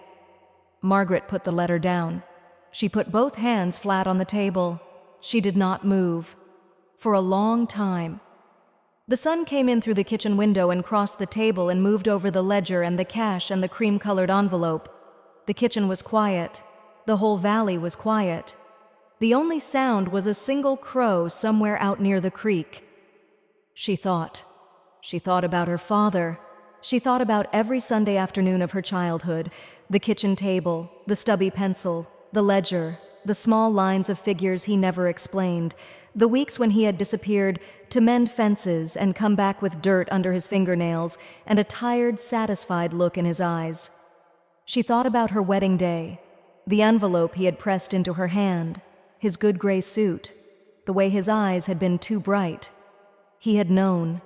Margaret put the letter down. She put both hands flat on the table. She did not move. For a long time. The sun came in through the kitchen window and crossed the table and moved over the ledger and the cash and the cream-colored envelope. The kitchen was quiet. The whole valley was quiet. The only sound was a single crow somewhere out near the creek. She thought. She thought about her father. She thought about every Sunday afternoon of her childhood, the kitchen table, the stubby pencil, the ledger, the small lines of figures he never explained, the weeks when he had disappeared to mend fences and come back with dirt under his fingernails and a tired, satisfied look in his eyes. She thought about her wedding day, the envelope he had pressed into her hand, his good gray suit, the way his eyes had been too bright. He had known.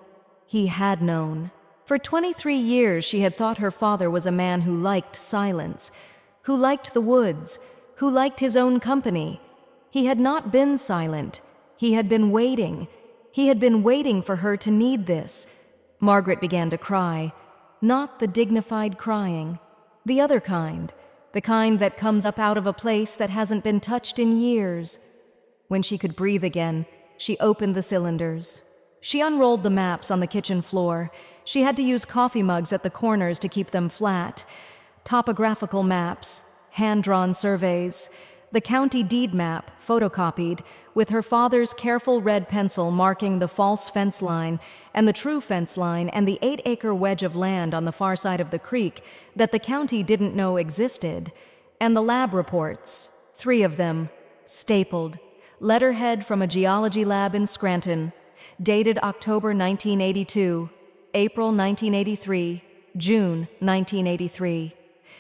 He had known. For 23 years she had thought her father was a man who liked silence, who liked the woods, who liked his own company. He had not been silent. He had been waiting. He had been waiting for her to need this. Margaret began to cry. Not the dignified crying. The other kind. The kind that comes up out of a place that hasn't been touched in years. When she could breathe again, she opened the cylinders. She unrolled the maps on the kitchen floor. She had to use coffee mugs at the corners to keep them flat. Topographical maps, hand-drawn surveys, the county deed map, photocopied, with her father's careful red pencil marking the false fence line and the true fence line and the 8-acre wedge of land on the far side of the creek that the county didn't know existed, and the lab reports, 3 of them, stapled, letterhead from a geology lab in Scranton, dated October 1982. April 1983, June 1983.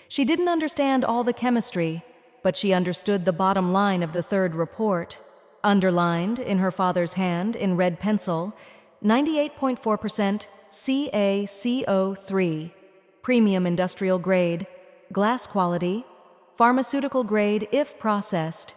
She didn't understand all the chemistry, but she understood the bottom line of the third report. Underlined in her father's hand in red pencil, 98.4% CaCO3, premium industrial grade, glass quality, pharmaceutical grade if processed.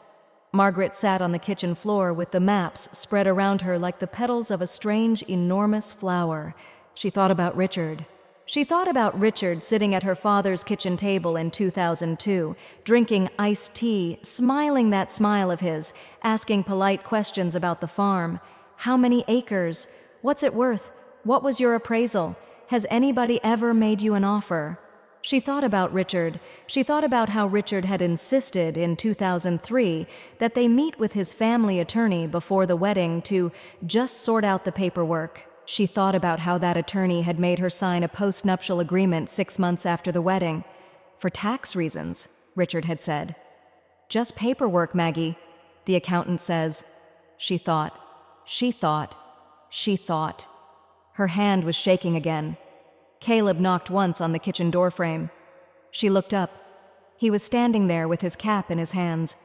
Margaret sat on the kitchen floor with the maps spread around her like the petals of a strange, enormous flower. She thought about Richard. She thought about Richard sitting at her father's kitchen table in 2002, drinking iced tea, smiling that smile of his, asking polite questions about the farm. How many acres? What's it worth? What was your appraisal? Has anybody ever made you an offer? She thought about Richard. She thought about how Richard had insisted in 2003 that they meet with his family attorney before the wedding to just sort out the paperwork. She thought about how that attorney had made her sign a post-nuptial agreement 6 months after the wedding. For tax reasons, Richard had said. Just paperwork, Maggie, the accountant says. She thought. She thought. She thought. Her hand was shaking again. Caleb knocked once on the kitchen doorframe. She looked up. He was standing there with his cap in his hands.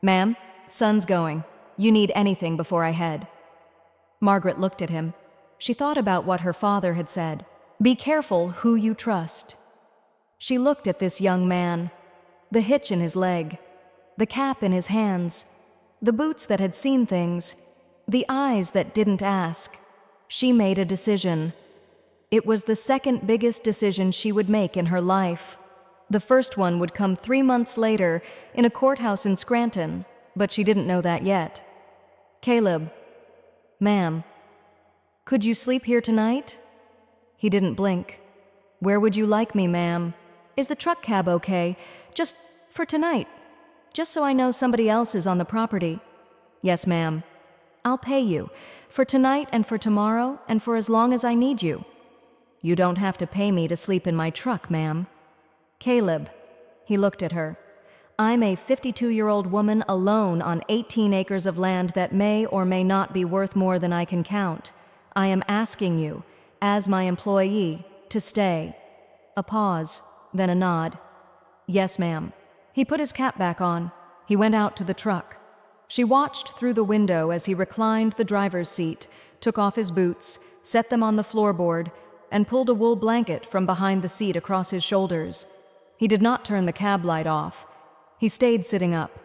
"Ma'am, son's going. You need anything before I head." Margaret looked at him. She thought about what her father had said. Be careful who you trust. She looked at this young man, the hitch in his leg, the cap in his hands, the boots that had seen things, the eyes that didn't ask. She made a decision. It was the second biggest decision she would make in her life. The first one would come 3 months later in a courthouse in Scranton, but she didn't know that yet. "Caleb." "Ma'am." "Could you sleep here tonight?" He didn't blink. "Where would you like me, ma'am? Is the truck cab okay? Just for tonight. Just so I know somebody else is on the property." "Yes, ma'am." "I'll pay you. For tonight and for tomorrow and for as long as I need you." "You don't have to pay me to sleep in my truck, ma'am." "Caleb." He looked at her. "I'm a 52-year-old woman alone on 18 acres of land that may or may not be worth more than I can count. I am asking you, as my employee, to stay." A pause, then a nod. "Yes, ma'am." He put his cap back on. He went out to the truck. She watched through the window as he reclined the driver's seat, took off his boots, set them on the floorboard, and pulled a wool blanket from behind the seat across his shoulders. He did not turn the cab light off. He stayed sitting up.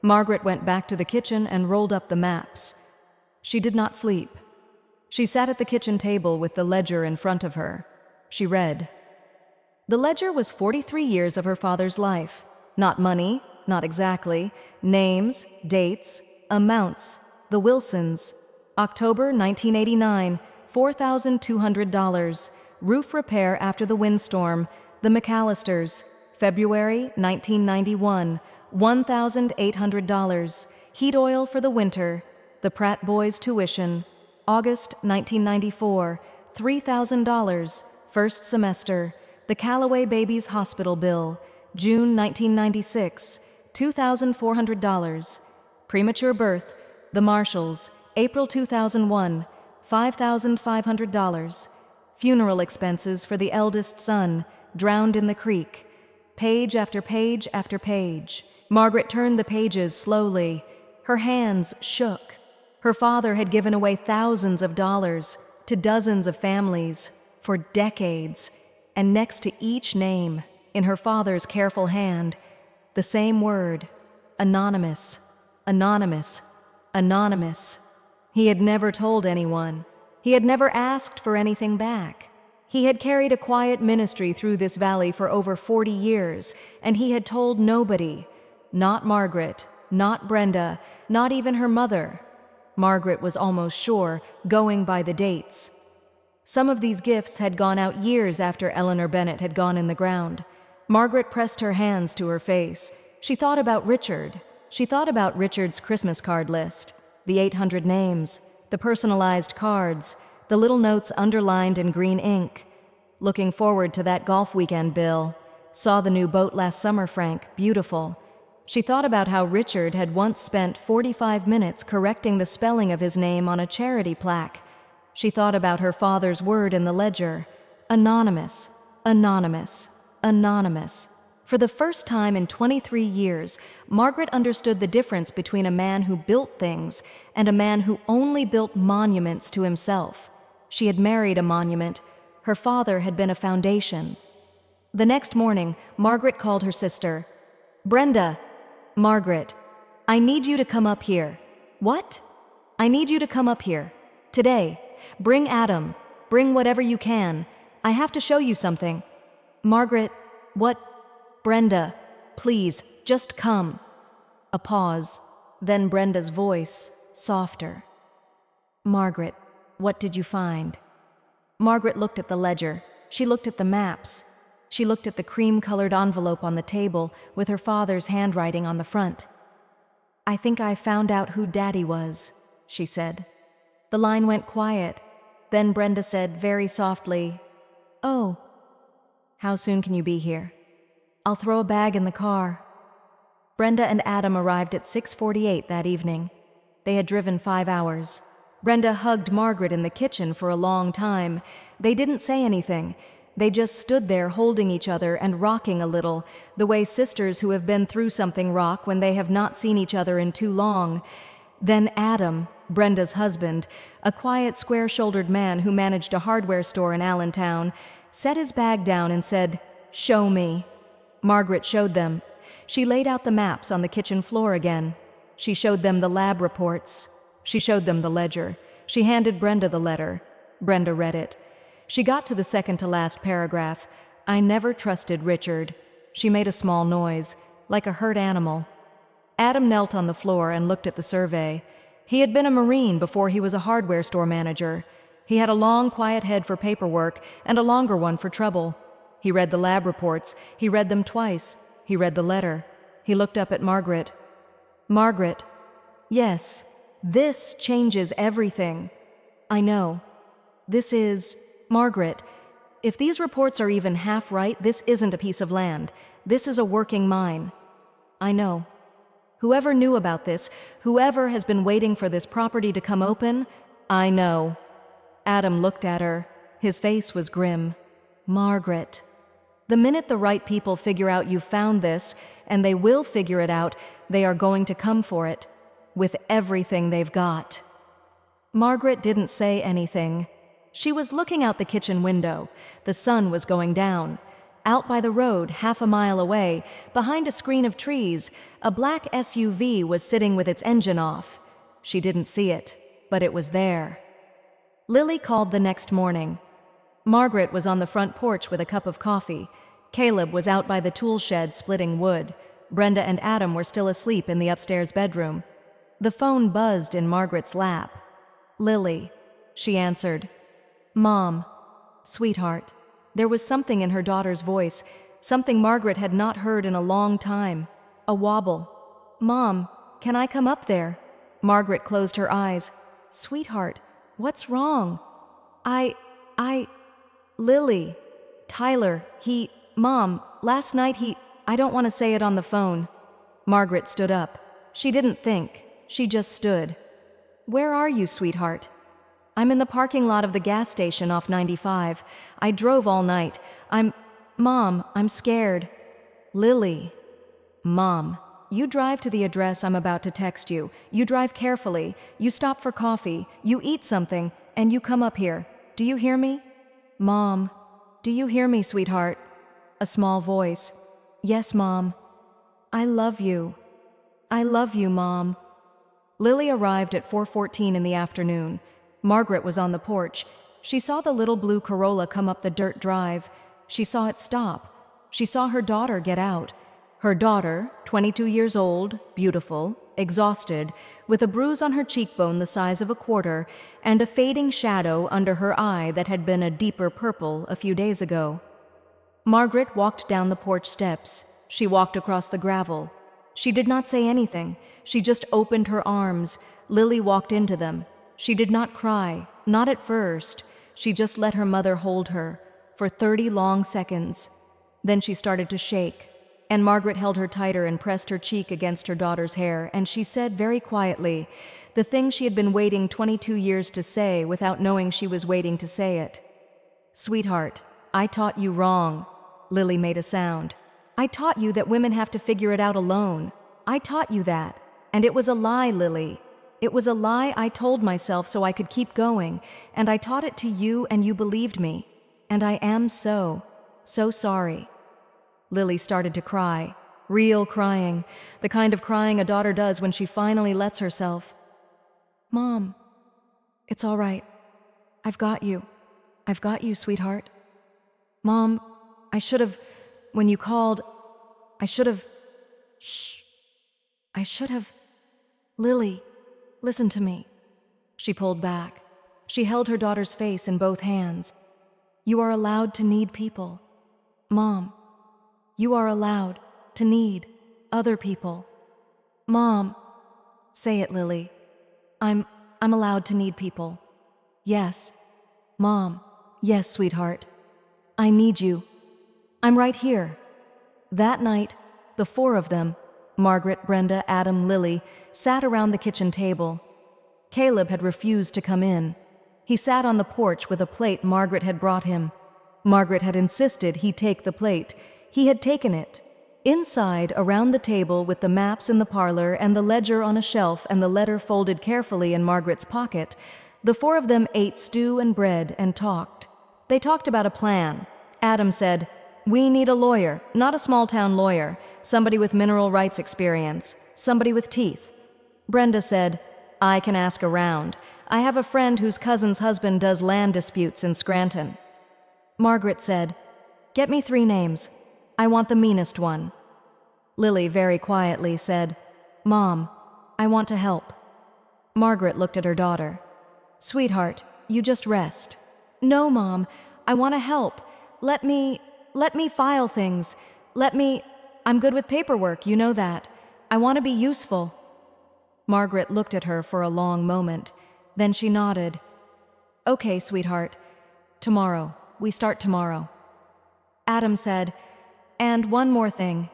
Margaret went back to the kitchen and rolled up the maps. She did not sleep. She sat at the kitchen table with the ledger in front of her. She read. The ledger was 43 years of her father's life. Not money, not exactly. Names, dates, amounts. The Wilsons. October 1989, $4,200. Roof repair after the windstorm. The McAllisters. February 1991, $1,800. Heat oil for the winter. The Pratt boys' tuition. August 1994, $3,000, first semester. The Callaway babies' hospital bill. June 1996, $2,400. Premature birth. The Marshalls. April 2001, $5,500. Funeral expenses for the eldest son, drowned in the creek. Page after page after page. Margaret turned the pages slowly. Her hands shook. Her father had given away thousands of dollars to dozens of families for decades, and next to each name, in her father's careful hand, the same word, anonymous, anonymous, anonymous. He had never told anyone. He had never asked for anything back. He had carried a quiet ministry through this valley for over 40 years, and he had told nobody, not Margaret, not Brenda, not even her mother. Margaret was almost sure, going by the dates. Some of these gifts had gone out years after Eleanor Bennett had gone in the ground. Margaret pressed her hands to her face. She thought about Richard. She thought about Richard's Christmas card list, the 800 names, the personalized cards, the little notes underlined in green ink. Looking forward to that golf weekend bill. Saw the new boat last summer, Frank, beautiful. She thought about how Richard had once spent 45 minutes correcting the spelling of his name on a charity plaque. She thought about her father's word in the ledger. Anonymous, anonymous, anonymous. For the first time in 23 years, Margaret understood the difference between a man who built things and a man who only built monuments to himself. She had married a monument. Her father had been a foundation. The next morning, Margaret called her sister. "Brenda." "Margaret, I need you to come up here." "What?" "I need you to come up here. Today. Bring Adam. Bring whatever you can. I have to show you something." "Margaret, what?" "Brenda, please, just come." A pause, then Brenda's voice, softer. "Margaret, what did you find?" Margaret looked at the ledger. She looked at the maps. She looked at the cream-colored envelope on the table with her father's handwriting on the front. "I think I found out who Daddy was," she said. The line went quiet. Then Brenda said very softly, "Oh, how soon can you be here?" "I'll throw a bag in the car." Brenda and Adam arrived at 6:48 that evening. They had driven 5 hours. Brenda hugged Margaret in the kitchen for a long time. They didn't say anything. They just stood there holding each other and rocking a little, the way sisters who have been through something rock when they have not seen each other in too long. Then Adam, Brenda's husband, a quiet, square-shouldered man who managed a hardware store in Allentown, set his bag down and said, "Show me." Margaret showed them. She laid out the maps on the kitchen floor again. She showed them the lab reports. She showed them the ledger. She handed Brenda the letter. Brenda read it. She got to the second-to-last paragraph. "I never trusted Richard." She made a small noise, like a hurt animal. Adam knelt on the floor and looked at the survey. He had been a Marine before he was a hardware store manager. He had a long, quiet head for paperwork and a longer one for trouble. He read the lab reports. He read them twice. He read the letter. He looked up at Margaret. "Margaret, yes, this changes everything." "I know. This is... Margaret, if these reports are even half right, this isn't a piece of land. This is a working mine." "I know. Whoever knew about this, whoever has been waiting for this property to come open, I know." Adam looked at her. His face was grim. "Margaret, the minute the right people figure out you found this, and they will figure it out, they are going to come for it, with everything they've got." Margaret didn't say anything. She was looking out the kitchen window. The sun was going down. Out by the road, half a mile away, behind a screen of trees, a black SUV was sitting with its engine off. She didn't see it, but it was there. Lily called the next morning. Margaret was on the front porch with a cup of coffee. Caleb was out by the tool shed splitting wood. Brenda and Adam were still asleep in the upstairs bedroom. The phone buzzed in Margaret's lap. "Lily," she answered. "Mom." "Sweetheart." There was something in her daughter's voice, something Margaret had not heard in a long time. A wobble. "Mom, can I come up there?" Margaret closed her eyes. "Sweetheart, what's wrong?" I... Lily. Tyler, Mom, last night I don't want to say it on the phone." Margaret stood up. She didn't think. She just stood. "Where are you, sweetheart?" "I'm in the parking lot of the gas station off 95. I drove all night. Mom, I'm scared." "Lily." "Mom, you drive to the address I'm about to text you. You drive carefully. You stop for coffee. You eat something, and you come up here. Do you hear me?" "Mom, do you hear me, sweetheart?" A small voice. "Yes, Mom. I love you. I love you, Mom." Lily arrived at 4:14 in the afternoon. Margaret was on the porch. She saw the little blue Corolla come up the dirt drive. She saw it stop. She saw her daughter get out. Her daughter, 22 years old, beautiful, exhausted, with a bruise on her cheekbone the size of a quarter, and a fading shadow under her eye that had been a deeper purple a few days ago. Margaret walked down the porch steps. She walked across the gravel. She did not say anything. She just opened her arms. Lily walked into them. She did not cry, not at first. She just let her mother hold her for 30 long seconds. Then she started to shake, And Margaret held her tighter and pressed her cheek against her daughter's hair, and she said very quietly the thing she had been waiting 22 years to say without knowing she was waiting to say it. "Sweetheart, I taught you wrong." Lily made a sound. "I taught you that women have to figure it out alone. I taught you that. And it was a lie, Lily. It was a lie I told myself so I could keep going, and I taught it to you and you believed me. And I am so sorry." Lily started to cry. Real crying. The kind of crying a daughter does when she finally lets herself. "Mom, it's all right. I've got you. I've got you, sweetheart. Mom, I should have, when you called, I should have, shh. I should have. Lily, listen to me." She pulled back. She held her daughter's face in both hands. "You are allowed to need people. Mom, you are allowed to need other people. Mom." "Say it, Lily. I'm allowed to need people. Yes. Mom, yes, sweetheart. I need you. I'm right here." That night, the four of them, Margaret, Brenda, Adam, Lily, sat around the kitchen table. Caleb had refused to come in. He sat on the porch with a plate Margaret had brought him. Margaret had insisted he take the plate. He had taken it. Inside, around the table with the maps in the parlor and the ledger on a shelf and the letter folded carefully in Margaret's pocket, the four of them ate stew and bread and talked. They talked about a plan. Adam said, "We need a lawyer, not a small-town lawyer, somebody with mineral rights experience, somebody with teeth." Brenda said, "I can ask around. I have a friend whose cousin's husband does land disputes in Scranton." Margaret said, "Get me 3 names. I want the meanest one." Lily very quietly said, "Mom, I want to help." Margaret looked at her daughter. "Sweetheart, you just rest." "No, Mom, I want to help. Let me file things. I'm good with paperwork, you know that. I want to be useful." Margaret looked at her for a long moment. Then she nodded. "Okay, sweetheart. Tomorrow. We start tomorrow." Adam said, "And one more thing."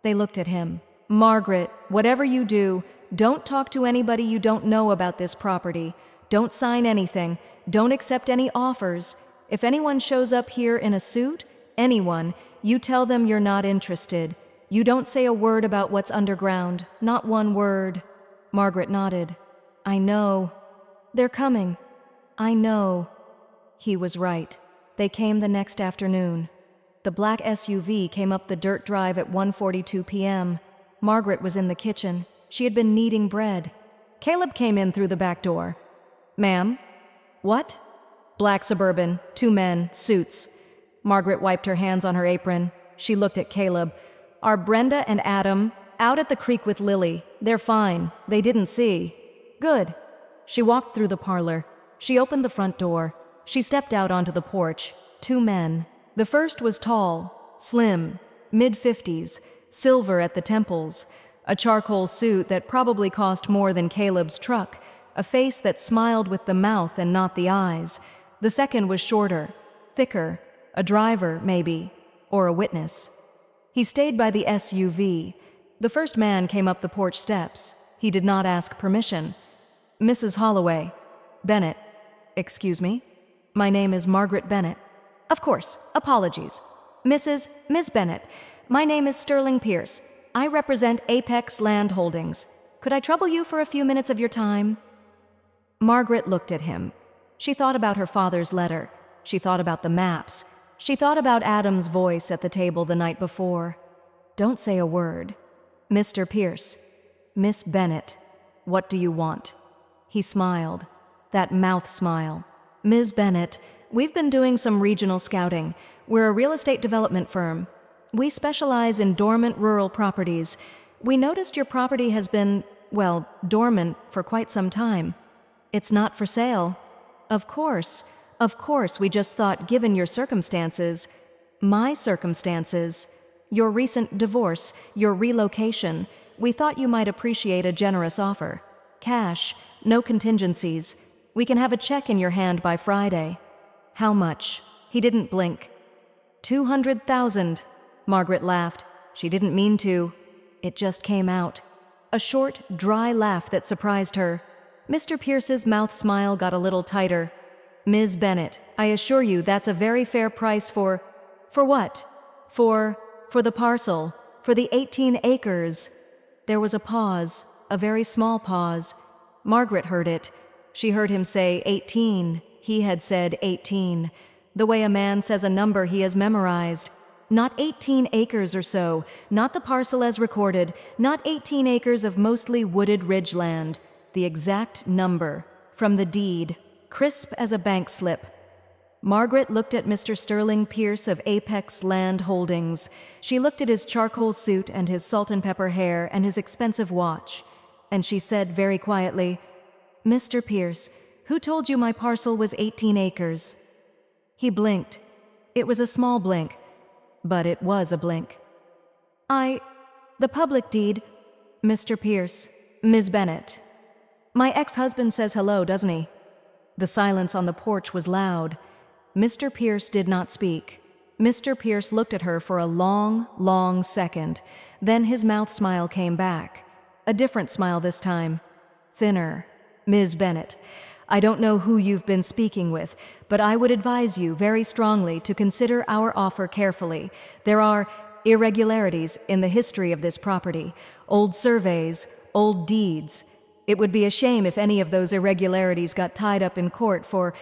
They looked at him. "Margaret, whatever you do, don't talk to anybody you don't know about this property. Don't sign anything. Don't accept any offers. If anyone shows up here in a suit, anyone, you tell them you're not interested. You don't say a word about what's underground. Not one word." Margaret nodded. "I know. They're coming. I know." He was right. They came the next afternoon. The black SUV came up the dirt drive at 1:42 p.m. Margaret was in the kitchen. She had been kneading bread. Caleb came in through the back door. "Ma'am?" "What?" "Black Suburban, 2 men, suits." Margaret wiped her hands on her apron. She looked at Caleb. "Are Brenda and Adam out at the creek with Lily? They're fine. They didn't see." "Good." She walked through the parlor. She opened the front door. She stepped out onto the porch. 2 men. The first was tall, slim, mid-50s, silver at the temples, a charcoal suit that probably cost more than Caleb's truck, a face that smiled with the mouth and not the eyes. The second was shorter, thicker, a driver, maybe, or a witness. He stayed by the SUV. The first man came up the porch steps. He did not ask permission. "Mrs. Holloway." "Bennett." "Excuse me?" "My name is Margaret Bennett." "Of course, apologies. Miss Bennett, my name is Sterling Pierce. I represent Apex Land Holdings. Could I trouble you for a few minutes of your time?" Margaret looked at him. She thought about her father's letter. She thought about the maps. She thought about Adam's voice at the table the night before. "Don't say a word. Mr. Pierce. Miss Bennett. What do you want?" He smiled. That mouth smile. "Ms. Bennett, we've been doing some regional scouting. We're a real estate development firm. We specialize in dormant rural properties. We noticed your property has been, dormant for quite some time. It's not for sale." Of course, we just thought given your circumstances." "My circumstances?" "Your recent divorce, your relocation. We thought you might appreciate a generous offer. Cash, no contingencies. We can have a check in your hand by Friday." "How much?" He didn't blink. 200,000. Margaret laughed. She didn't mean to. It just came out. A short, dry laugh that surprised her. Mr. Pierce's mouth smile got a little tighter. Ms. Bennet, I assure you that's a very fair price for what? For the parcel, for the 18 acres. There was a pause, a very small pause. Margaret heard it. She heard him say 18. He had said 18. The way a man says a number he has memorized. Not 18 acres or so, not the parcel as recorded, not 18 acres of mostly wooded ridgeland. The exact number, from the deed, crisp as a bank slip. Margaret looked at Mr. Sterling Pierce of Apex Land Holdings. She looked at his charcoal suit and his salt and pepper hair and his expensive watch. And she said very quietly, Mr. Pierce, who told you my parcel was 18 acres? He blinked. It was a small blink, but it was a blink. The public deed, Mr. Pierce, Ms. Bennet. My ex-husband says hello, doesn't he? The silence on the porch was loud. Mr. Pierce did not speak. Mr. Pierce looked at her for a long, long second. Then his mouth smile came back. A different smile this time. Thinner. Ms. Bennet, I don't know who you've been speaking with, but I would advise you very strongly to consider our offer carefully. There are irregularities in the history of this property, old surveys, old deeds. It would be a shame if any of those irregularities got tied up in court for,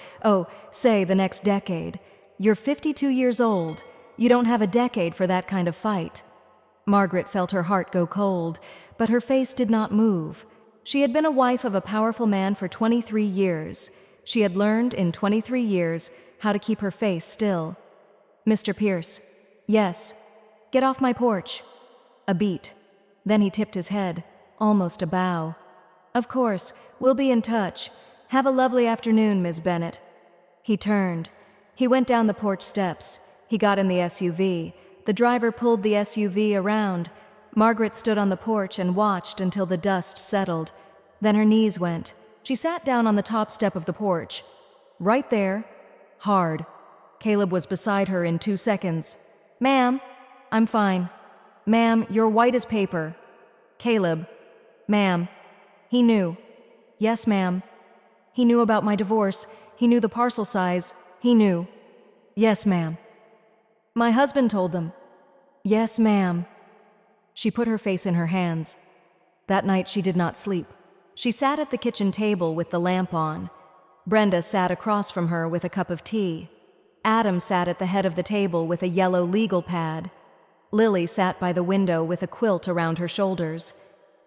say, the next decade. You're 52 years old. You don't have a decade for that kind of fight. Margaret felt her heart go cold, but her face did not move. She had been a wife of a powerful man for 23 years. She had learned in 23 years how to keep her face still. Mr. Pierce, yes. Get off my porch. A beat. Then he tipped his head, almost a bow. Of course, we'll be in touch. Have a lovely afternoon, Ms. Bennet. He turned. He went down the porch steps. He got in the SUV. The driver pulled the SUV around. Margaret stood on the porch and watched until the dust settled. Then her knees went. She sat down on the top step of the porch. Right there. Hard. Caleb was beside her in 2 seconds. Ma'am. I'm fine. Ma'am, you're white as paper. Caleb. Ma'am. He knew. Yes, ma'am. He knew about my divorce. He knew the parcel size. He knew. Yes, ma'am. My husband told them. Yes, ma'am. She put her face in her hands. That night she did not sleep. She sat at the kitchen table with the lamp on. Brenda sat across from her with a cup of tea. Adam sat at the head of the table with a yellow legal pad. Lily sat by the window with a quilt around her shoulders.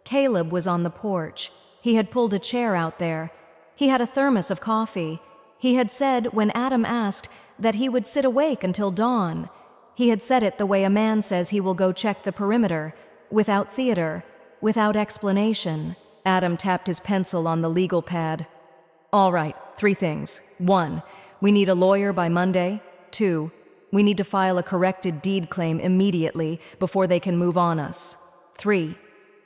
Caleb was on the porch. He had pulled a chair out there. He had a thermos of coffee. He had said, when Adam asked, that he would sit awake until dawn. He had said it the way a man says he will go check the perimeter, without theater, without explanation. Adam tapped his pencil on the legal pad. All right, 3 things. 1, we need a lawyer by Monday. 2, we need to file a corrected deed claim immediately before they can move on us. 3,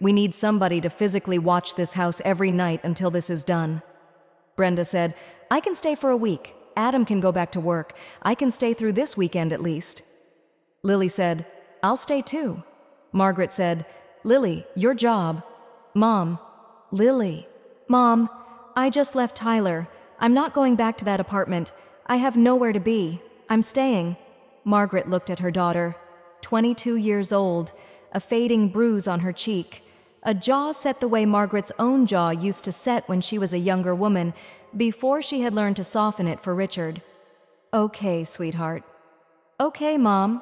we need somebody to physically watch this house every night until this is done. Brenda said, I can stay for a week. Adam can go back to work. I can stay through this weekend at least. Lily said, I'll stay too. Margaret said, Lily, your job. Mom. Lily. Mom, I just left Tyler. I'm not going back to that apartment. I have nowhere to be. I'm staying. Margaret looked at her daughter. 22 years old, a fading bruise on her cheek. A jaw set the way Margaret's own jaw used to set when she was a younger woman, before she had learned to soften it for Richard. Okay, sweetheart. Okay, Mom.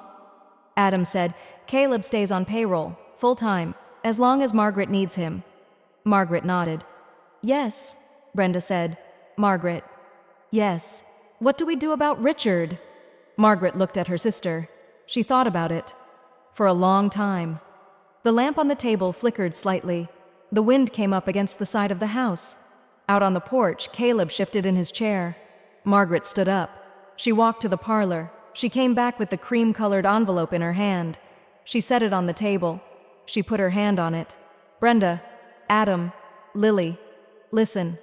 Adam said, Caleb stays on payroll, full-time, as long as Margaret needs him. Margaret nodded. Yes, Brenda said. Margaret. Yes. What do we do about Richard? Margaret looked at her sister. She thought about it. For a long time. The lamp on the table flickered slightly. The wind came up against the side of the house. Out on the porch, Caleb shifted in his chair. Margaret stood up. She walked to the parlor. She came back with the cream-colored envelope in her hand. She set it on the table. She put her hand on it. Brenda, Adam, Lily, listen.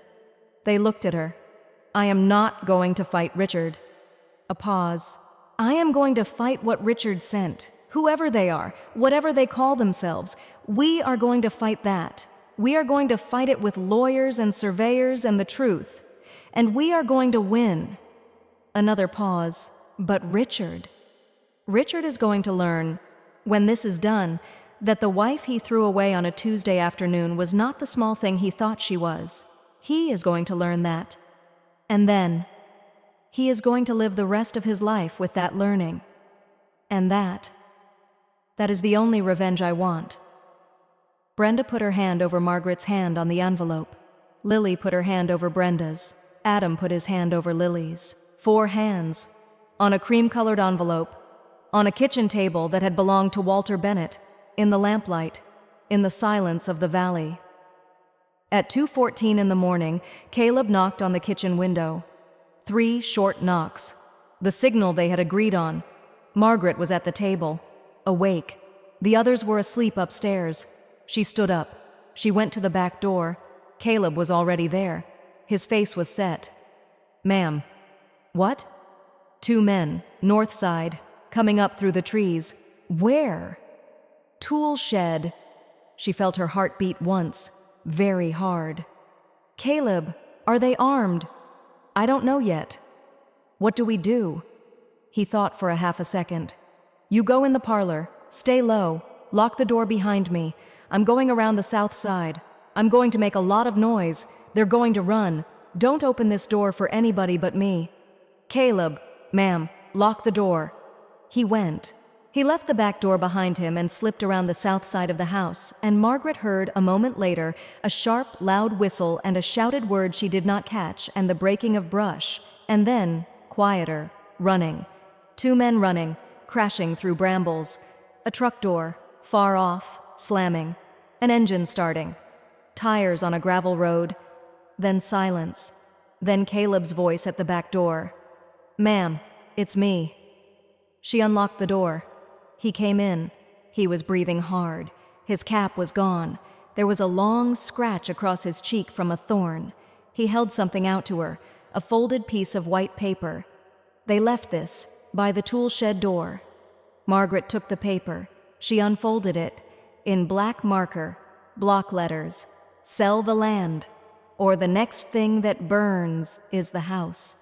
They looked at her. I am not going to fight Richard. A pause. I am going to fight what Richard sent. Whoever they are, whatever they call themselves, we are going to fight that. We are going to fight it with lawyers and surveyors and the truth. And we are going to win. Another pause. But Richard is going to learn, when this is done, that the wife he threw away on a Tuesday afternoon was not the small thing he thought she was. He is going to learn that. And then, he is going to live the rest of his life with that learning. And that is the only revenge I want. Brenda put her hand over Margaret's hand on the envelope. Lily put her hand over Brenda's. Adam put his hand over Lily's. 4 hands. On a cream-colored envelope. On a kitchen table that had belonged to Walter Bennett. In the lamplight. In the silence of the valley. At 2:14 in the morning, Caleb knocked on the kitchen window. 3 short knocks. The signal they had agreed on. Margaret was at the table, awake. The others were asleep upstairs. She stood up. She went to the back door. Caleb was already there. His face was set. "Ma'am." "What?" 2 men, north side, coming up through the trees. "Where?" "Tool shed." She felt her heart beat once, very hard. "Caleb, are they armed?" "I don't know yet." "What do we do?" He thought for a half a second. "You go in the parlor. Stay low. Lock the door behind me. I'm going around the south side. I'm going to make a lot of noise. They're going to run. Don't open this door for anybody but me." "Caleb." "Ma'am, lock the door." He went. He left the back door behind him and slipped around the south side of the house, and Margaret heard, a moment later, a sharp, loud whistle and a shouted word she did not catch and the breaking of brush, and then, quieter, running. 2 men running, crashing through brambles. A truck door, far off, slamming. An engine starting. Tires on a gravel road. Then silence. Then Caleb's voice at the back door. "Ma'am, it's me." She unlocked the door. He came in. He was breathing hard. His cap was gone. There was a long scratch across his cheek from a thorn. He held something out to her, a folded piece of white paper. They left this, by the tool shed door. Margaret took the paper. She unfolded it. In black marker, block letters. "Sell the land, or the next thing that burns is the house."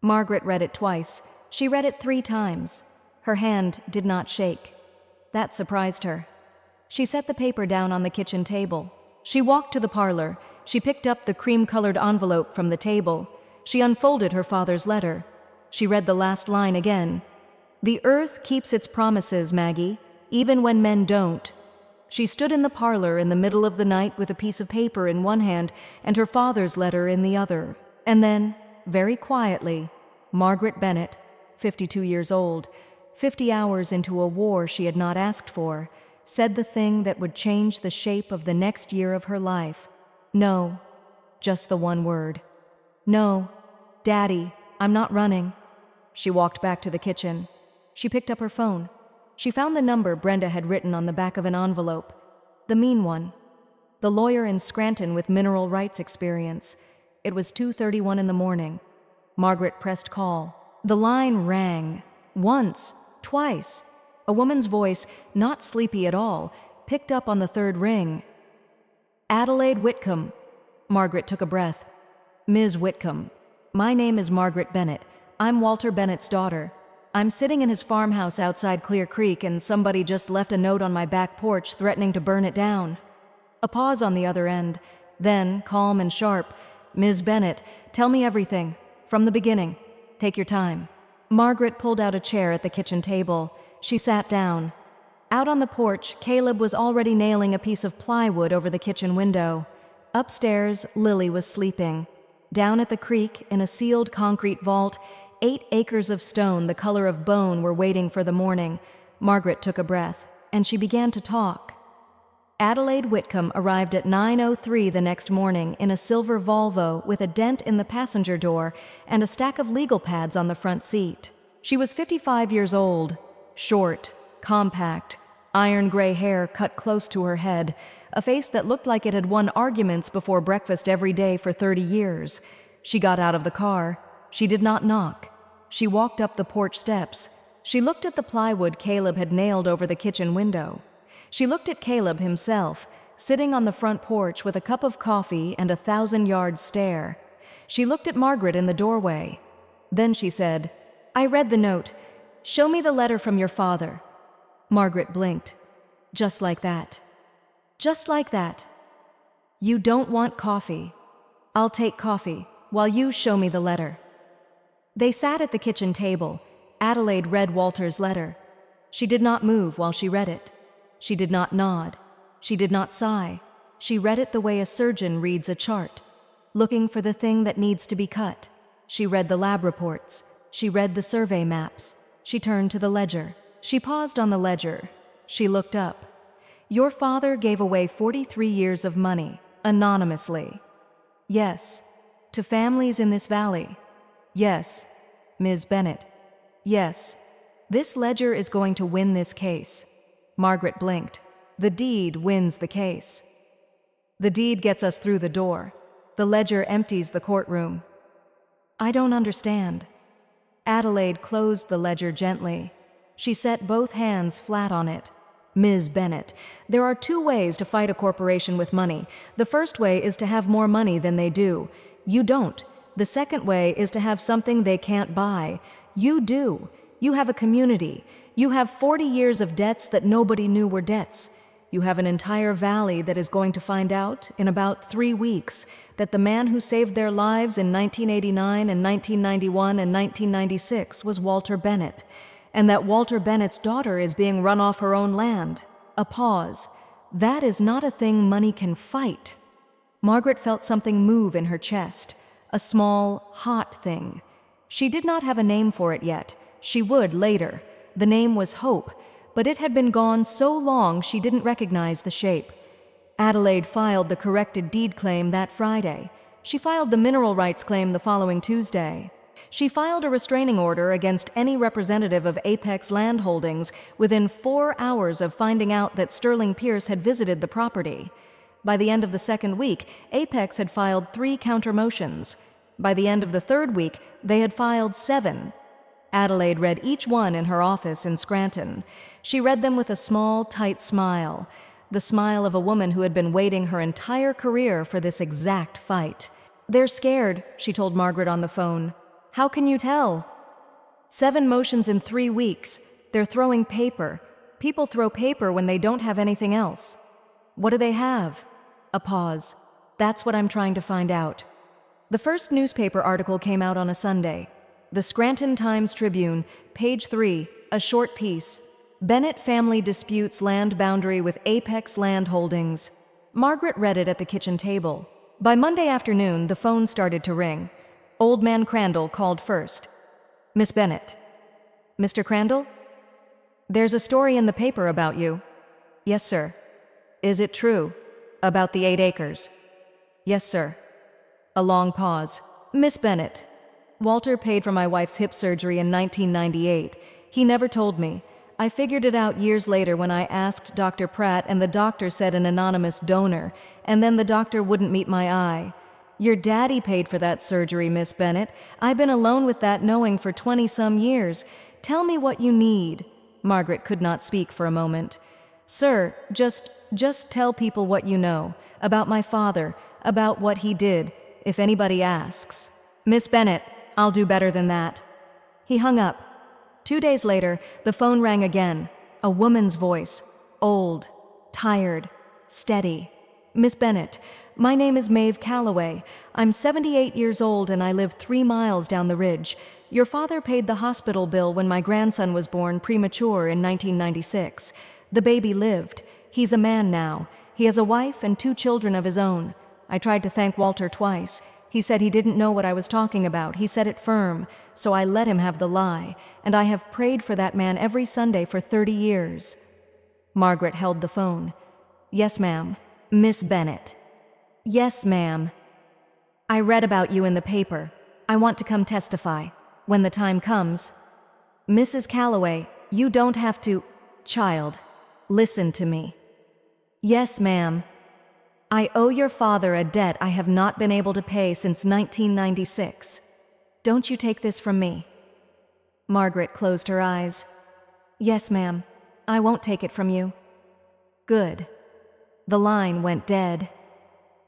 Margaret read it twice. She read it 3 times. Her hand did not shake. That surprised her. She set the paper down on the kitchen table. She walked to the parlor. She picked up the cream-colored envelope from the table. She unfolded her father's letter. She read the last line again. "The earth keeps its promises, Maggie, even when men don't." She stood in the parlor in the middle of the night with a piece of paper in one hand and her father's letter in the other. And then, very quietly, Margaret Bennett, 52 years old, 50 hours into a war she had not asked for, said the thing that would change the shape of the next year of her life. No, just the one word. "No, Daddy, I'm not running." She walked back to the kitchen. She picked up her phone. She found the number Brenda had written on the back of an envelope. The mean one. The lawyer in Scranton with mineral rights experience. It was 2:31 in the morning. Margaret pressed call. The line rang. Once, twice. A woman's voice, not sleepy at all, picked up on the 3rd ring. "Adelaide Whitcomb." Margaret took a breath. "Ms. Whitcomb, my name is Margaret Bennett. I'm Walter Bennett's daughter. I'm sitting in his farmhouse outside Clear Creek and somebody just left a note on my back porch threatening to burn it down." A pause on the other end. Then, calm and sharp, "Ms. Bennett, tell me everything, from the beginning. Take your time." Margaret pulled out a chair at the kitchen table. She sat down. Out on the porch, Caleb was already nailing a piece of plywood over the kitchen window. Upstairs, Lily was sleeping. Down at the creek, in a sealed concrete vault, 8 acres of stone the color of bone were waiting for the morning. Margaret took a breath, and she began to talk. Adelaide Whitcomb arrived at 9:03 the next morning in a silver Volvo with a dent in the passenger door and a stack of legal pads on the front seat. She was 55 years old, short, compact, iron gray hair cut close to her head, a face that looked like it had won arguments before breakfast every day for 30 years. She got out of the car. She did not knock. She walked up the porch steps. She looked at the plywood Caleb had nailed over the kitchen window. She looked at Caleb himself, sitting on the front porch with a cup of coffee and a 1,000-yard stare. She looked at Margaret in the doorway. Then she said, "I read the note. Show me the letter from your father." Margaret blinked. Just like that. Just like that. "You don't want coffee. I'll take coffee while you show me the letter." They sat at the kitchen table. Adelaide read Walter's letter. She did not move while she read it. She did not nod. She did not sigh. She read it the way a surgeon reads a chart, looking for the thing that needs to be cut. She read the lab reports. She read the survey maps. She turned to the ledger. She paused on the ledger. She looked up. "Your father gave away 43 years of money, anonymously." "Yes." "To families in this valley." "Yes." "Ms. Bennett." "Yes." "This ledger is going to win this case." Margaret blinked. "The deed wins the case." "The deed gets us through the door. The ledger empties the courtroom." "I don't understand." Adelaide closed the ledger gently. She set both hands flat on it. "Ms. Bennett, there are two ways to fight a corporation with money. The first way is to have more money than they do. You don't. The second way is to have something they can't buy. You do. You have a community. You have 40 years of debts that nobody knew were debts. You have an entire valley that is going to find out, in about 3 weeks, that the man who saved their lives in 1989 and 1991 and 1996 was Walter Bennett, and that Walter Bennett's daughter is being run off her own land." A pause. "That is not a thing money can fight." Margaret felt something move in her chest, a small, hot thing. She did not have a name for it yet. She would later. The name was Hope, but it had been gone so long she didn't recognize the shape. Adelaide filed the corrected deed claim that Friday. She filed the mineral rights claim the following Tuesday. She filed a restraining order against any representative of Apex Land Holdings within 4 hours of finding out that Sterling Pierce had visited the property. By the end of the second week, Apex had filed 3 counter-motions. By the end of the third week, they had filed 7. Adelaide read each one in her office in Scranton. She read them with a small, tight smile, the smile of a woman who had been waiting her entire career for this exact fight. "They're scared," she told Margaret on the phone. "How can you tell?" 7 motions in 3 weeks. They're throwing paper. People throw paper when they don't have anything else. What do they have? A pause. That's what I'm trying to find out. The first newspaper article came out on a Sunday. The Scranton Times-Tribune, page 3, a short piece. Bennett family disputes land boundary with Apex Land Holdings. Margaret read it at the kitchen table. By Monday afternoon, the phone started to ring. Old man Crandall called first. "Miss Bennett." "Mr. Crandall?" "There's a story in the paper about you." "Yes, sir." "Is it true? About the 8 acres?" "Yes, sir." A long pause. "Miss Bennett, Walter paid for my wife's hip surgery in 1998. He never told me. I figured it out years later when I asked Dr. Pratt, and the doctor said an anonymous donor, and then the doctor wouldn't meet my eye. Your daddy paid for that surgery, Miss Bennett. I've been alone with that knowing for 20-some years. Tell me what you need." Margaret could not speak for a moment. "Sir, just tell people what you know, about my father, about what he did, if anybody asks." "Miss Bennett, I'll do better than that." He hung up. 2 days later, the phone rang again. A woman's voice, old, tired, steady. "Miss Bennett, my name is Maeve Calloway. I'm 78 years old and I live 3 miles down the ridge. Your father paid the hospital bill when my grandson was born premature in 1996. The baby lived. He's a man now. He has a wife and 2 children of his own. I tried to thank Walter twice. He said he didn't know what I was talking about. He said it firm, so I let him have the lie, and I have prayed for that man every Sunday for 30 years. Margaret held the phone. "Yes, ma'am." "Miss Bennett." "Yes, ma'am. I read about you in the paper. I want to come testify. When the time comes." "Mrs. Calloway, you don't have to—" "Child, listen to me." "Yes, ma'am. I owe your father a debt I have not been able to pay since 1996. Don't you take this from me." Margaret closed her eyes. Yes, ma'am. I won't take it from you. Good. The line went dead.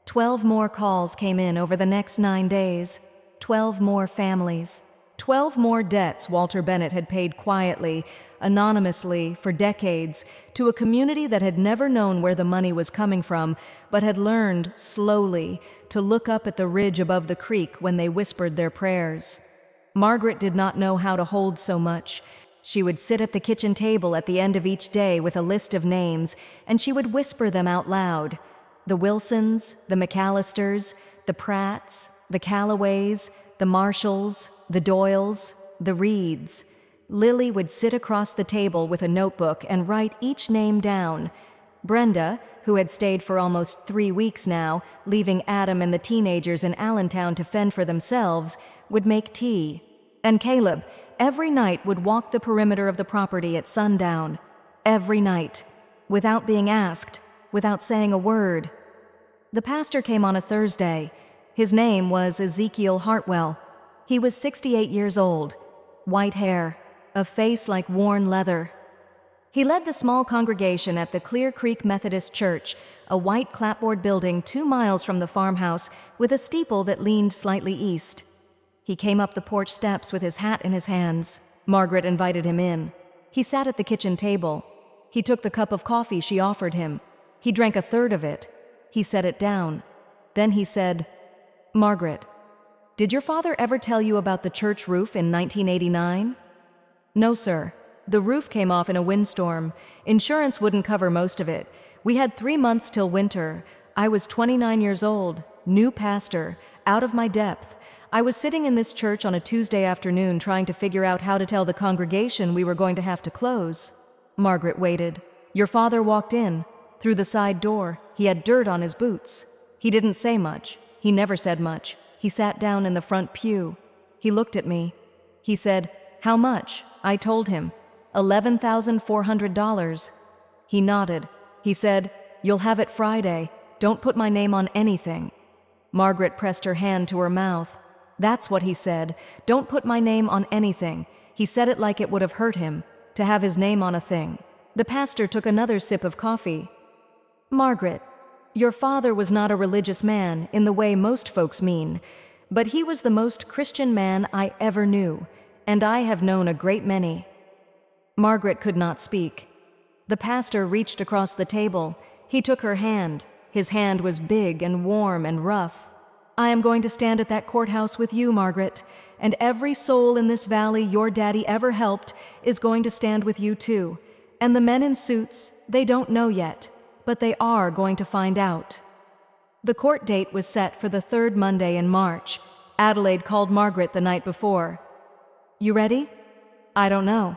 12 more calls came in over the next 9 days. 12 more families. 12 more debts Walter Bennett had paid quietly, anonymously, for decades, to a community that had never known where the money was coming from, but had learned, slowly, to look up at the ridge above the creek when they whispered their prayers. Margaret did not know how to hold so much. She would sit at the kitchen table at the end of each day with a list of names, and she would whisper them out loud. The Wilsons, the McAllisters, the Pratts, the Callaways, the Marshalls, the Doyles, the Reeds. Lily would sit across the table with a notebook and write each name down. Brenda, who had stayed for almost 3 weeks now, leaving Adam and the teenagers in Allentown to fend for themselves, would make tea. And Caleb, every night, would walk the perimeter of the property at sundown. Every night. Without being asked. Without saying a word. The pastor came on a Thursday. His name was Ezekiel Hartwell. He was 68 years old. White hair. A face like worn leather. He led the small congregation at the Clear Creek Methodist Church, a white clapboard building 2 miles from the farmhouse with a steeple that leaned slightly east. He came up the porch steps with his hat in his hands. Margaret invited him in. He sat at the kitchen table. He took the cup of coffee she offered him. He drank a third of it. He set it down. Then he said, "Margaret, did your father ever tell you about the church roof in 1989? No, sir. The roof came off in a windstorm. Insurance wouldn't cover most of it. We had 3 months till winter. I was 29 years old, new pastor, out of my depth. I was sitting in this church on a Tuesday afternoon trying to figure out how to tell the congregation we were going to have to close." Margaret waited. "Your father walked in, through the side door. He had dirt on his boots. He didn't say much. He never said much. He sat down in the front pew. He looked at me. He said, 'How much?' I told him, $11,400. He nodded. He said, 'You'll have it Friday. Don't put my name on anything.' Margaret pressed her hand to her mouth. That's what he said. Don't put my name on anything. He said it like it would have hurt him, to have his name on a thing." The pastor took another sip of coffee. "Margaret, your father was not a religious man in the way most folks mean, but he was the most Christian man I ever knew, and I have known a great many." Margaret could not speak. The pastor reached across the table. He took her hand. His hand was big and warm and rough. "I am going to stand at that courthouse with you, Margaret, and every soul in this valley your daddy ever helped is going to stand with you too. And the men in suits, they don't know yet, but they are going to find out." The court date was set for the 3rd Monday in March. Adelaide called Margaret the night before. "You ready?" "I don't know."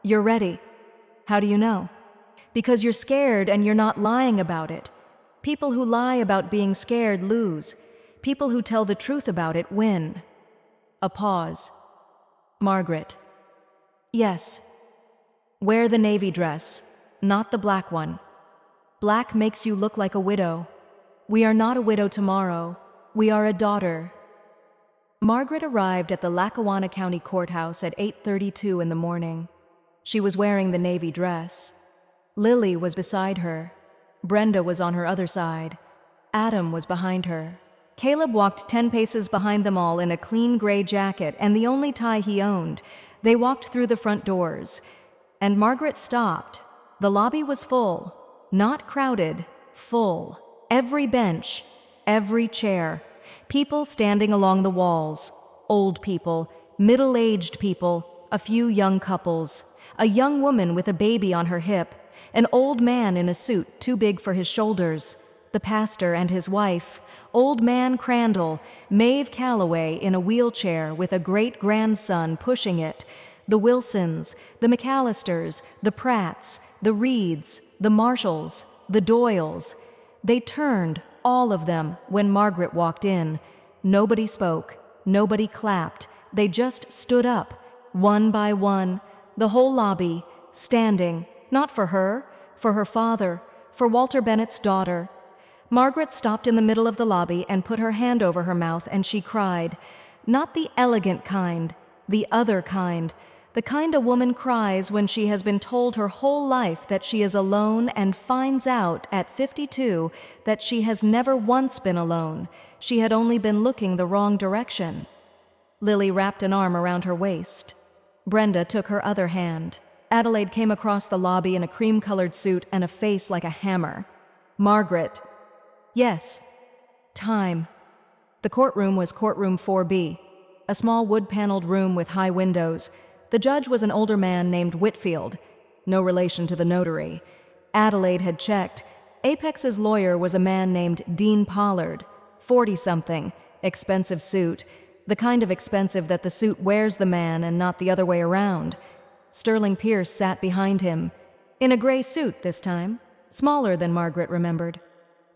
"You're ready." "How do you know?" "Because you're scared and you're not lying about it. People who lie about being scared lose. People who tell the truth about it win." A pause. "Margaret." "Yes." "Wear the navy dress, not the black one. Black makes you look like a widow. We are not a widow tomorrow. We are a daughter." Margaret arrived at the Lackawanna County Courthouse at 8:32 in the morning. She was wearing the navy dress. Lily was beside her. Brenda was on her other side. Adam was behind her. Caleb walked 10 paces behind them all in a clean gray jacket and the only tie he owned. They walked through the front doors. And Margaret stopped. The lobby was full. Not crowded, full. Every bench, every chair. People standing along the walls. Old people, middle-aged people, a few young couples. A young woman with a baby on her hip. An old man in a suit too big for his shoulders. The pastor and his wife. Old man Crandall, Maeve Calloway in a wheelchair with a great-grandson pushing it. The Wilsons, the McAllisters, the Pratts, the Reeds, the Marshalls, the Doyles. They turned, all of them, when Margaret walked in. Nobody spoke. Nobody clapped. They just stood up, one by one, the whole lobby, standing, not for her father, for Walter Bennett's daughter. Margaret stopped in the middle of the lobby and put her hand over her mouth, and she cried. Not the elegant kind, the other kind, The kind a woman cries when she has been told her whole life that she is alone and finds out at 52 that she has never once been alone. She had only been looking the wrong direction. Lily wrapped an arm around her waist. Brenda took her other hand. Adelaide came across the lobby in a cream-colored suit and a face like a hammer. Margaret. Yes. Time. The courtroom was courtroom 4B, a small wood-paneled room with high windows. The judge was an older man named Whitfield, no relation to the notary. Adelaide had checked. Apex's lawyer was a man named Dean Pollard, 40-something, expensive suit, the kind of expensive that the suit wears the man and not the other way around. Sterling Pierce sat behind him, in a gray suit this time, smaller than Margaret remembered.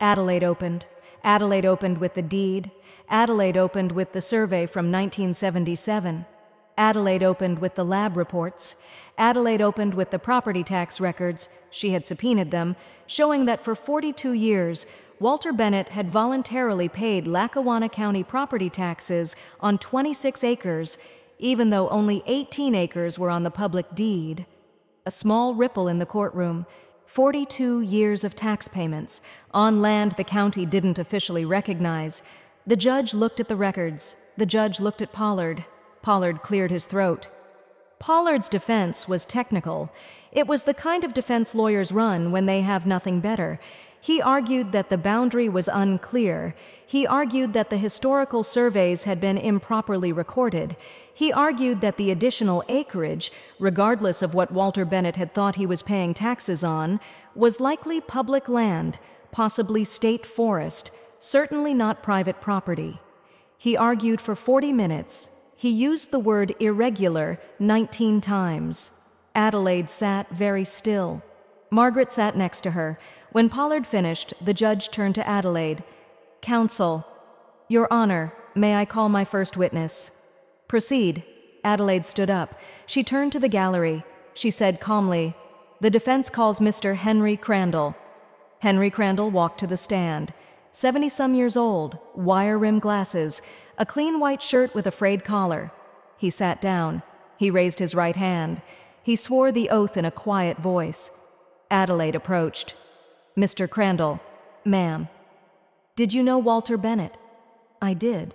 Adelaide opened. Adelaide opened with the deed. Adelaide opened with the survey from 1977. Adelaide opened with the lab reports. Adelaide opened with the property tax records, she had subpoenaed them, showing that for 42 years, Walter Bennett had voluntarily paid Lackawanna County property taxes on 26 acres, even though only 18 acres were on the public deed. A small ripple in the courtroom. 42 years of tax payments, on land the county didn't officially recognize. The judge looked at the records. The judge looked at Pollard. Pollard cleared his throat. Pollard's defense was technical. It was the kind of defense lawyers run when they have nothing better. He argued that the boundary was unclear. He argued that the historical surveys had been improperly recorded. He argued that the additional acreage, regardless of what Walter Bennett had thought he was paying taxes on, was likely public land, possibly state forest, certainly not private property. He argued for 40 minutes. He used the word irregular 19 times. Adelaide sat very still. Margaret sat next to her. When Pollard finished, the judge turned to Adelaide. Counsel. Your Honor, may I call my first witness? Proceed. Adelaide stood up. She turned to the gallery. She said calmly, The defense calls Mr. Henry Crandall. Henry Crandall walked to the stand. 70-some years old, wire-rimmed glasses, a clean white shirt with a frayed collar. He sat down. He raised his right hand. He swore the oath in a quiet voice. Adelaide approached. Mr. Crandall. Ma'am. Did you know Walter Bennett? I did.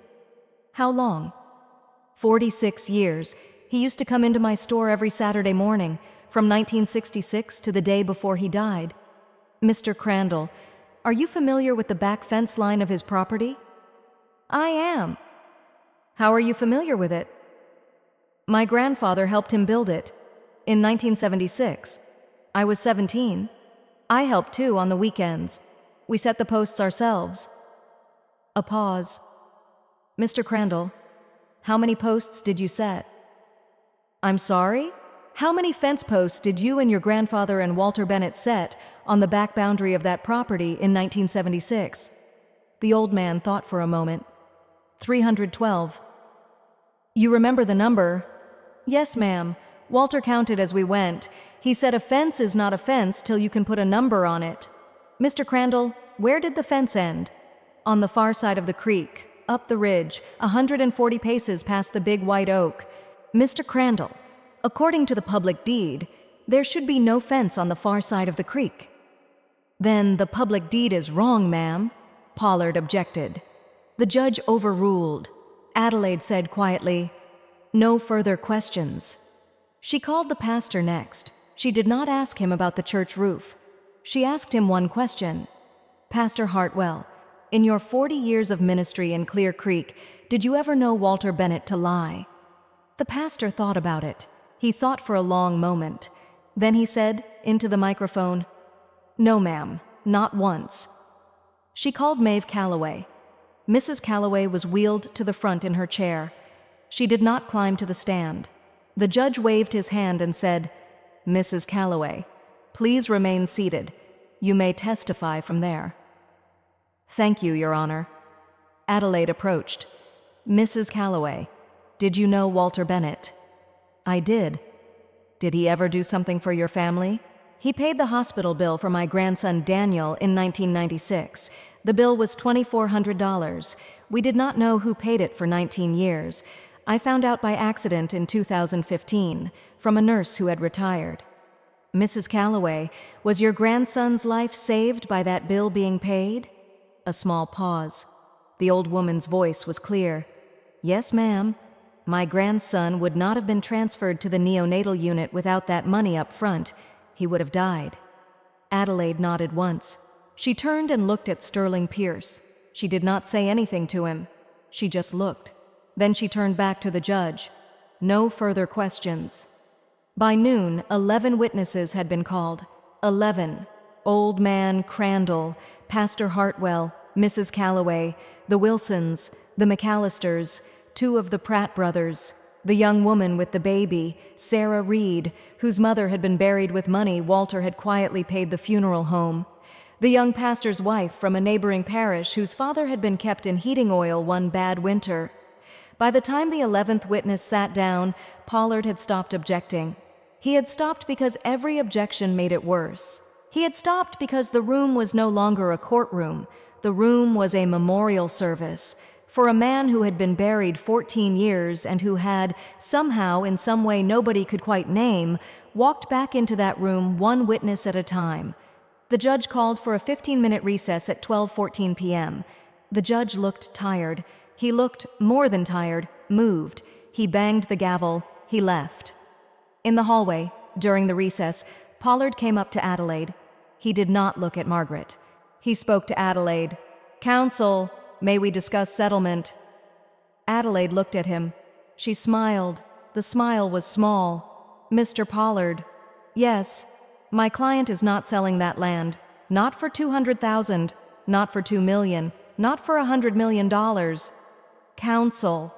How long? 46 years. He used to come into my store every Saturday morning, from 1966 to the day before he died. Mr. Crandall, are you familiar with the back fence line of his property? I am. How are you familiar with it? My grandfather helped him build it. In 1976. I was 17. I helped too on the weekends. We set the posts ourselves. A pause. Mr. Crandall, how many posts did you set? I'm sorry? How many fence posts did you and your grandfather and Walter Bennett set on the back boundary of that property in 1976? The old man thought for a moment. 312. You remember the number? Yes, ma'am. Walter counted as we went. He said a fence is not a fence till you can put a number on it. Mr. Crandall, where did the fence end? On the far side of the creek, up the ridge, 140 paces past the big white oak. Mr. Crandall, according to the public deed, there should be no fence on the far side of the creek. Then the public deed is wrong, ma'am, Pollard objected. The judge overruled. Adelaide said quietly, No further questions. She called the pastor next. She did not ask him about the church roof. She asked him one question. Pastor Hartwell, in your 40 years of ministry in Clear Creek, did you ever know Walter Bennett to lie? The pastor thought about it. He thought for a long moment. Then he said, into the microphone, No, ma'am, not once. She called Maeve Calloway. Mrs. Calloway was wheeled to the front in her chair. She did not climb to the stand. The judge waved his hand and said, Mrs. Calloway, please remain seated. You may testify from there. Thank you, Your Honor. Adelaide approached. Mrs. Calloway, did you know Walter Bennett? I did. Did he ever do something for your family? He paid the hospital bill for my grandson Daniel in 1996. The bill was $2,400. We did not know who paid it for 19 years. I found out by accident in 2015 from a nurse who had retired. Mrs. Calloway, was your grandson's life saved by that bill being paid? A small pause. The old woman's voice was clear. Yes, ma'am. My grandson would not have been transferred to the neonatal unit without that money up front. He would have died. Adelaide nodded once. She turned and looked at Sterling Pierce. She did not say anything to him. She just looked. Then she turned back to the judge. No further questions. By noon, 11 witnesses had been called. 11. Old Man Crandall, Pastor Hartwell, Mrs. Calloway, the Wilsons, the McAllisters, 2 of the Pratt brothers, the young woman with the baby, Sarah Reed, whose mother had been buried with money Walter had quietly paid the funeral home, the young pastor's wife from a neighboring parish whose father had been kept in heating oil one bad winter. By the time the 11th witness sat down, Pollard had stopped objecting. He had stopped because every objection made it worse. He had stopped because the room was no longer a courtroom. The room was a memorial service for a man who had been buried 14 years and who had, somehow, in some way nobody could quite name, walked back into that room one witness at a time. The judge called for a 15-minute recess at 12:14 p.m. The judge looked tired. He looked more than tired, moved. He banged the gavel. He left. In the hallway, during the recess, Pollard came up to Adelaide. He did not look at Margaret. He spoke to Adelaide. "Counsel, may we discuss settlement?" Adelaide looked at him. She smiled. The smile was small. "Mr. Pollard, yes, my client is not selling that land. Not for $200,000, not for $2 million, not for $100 million. Counsel."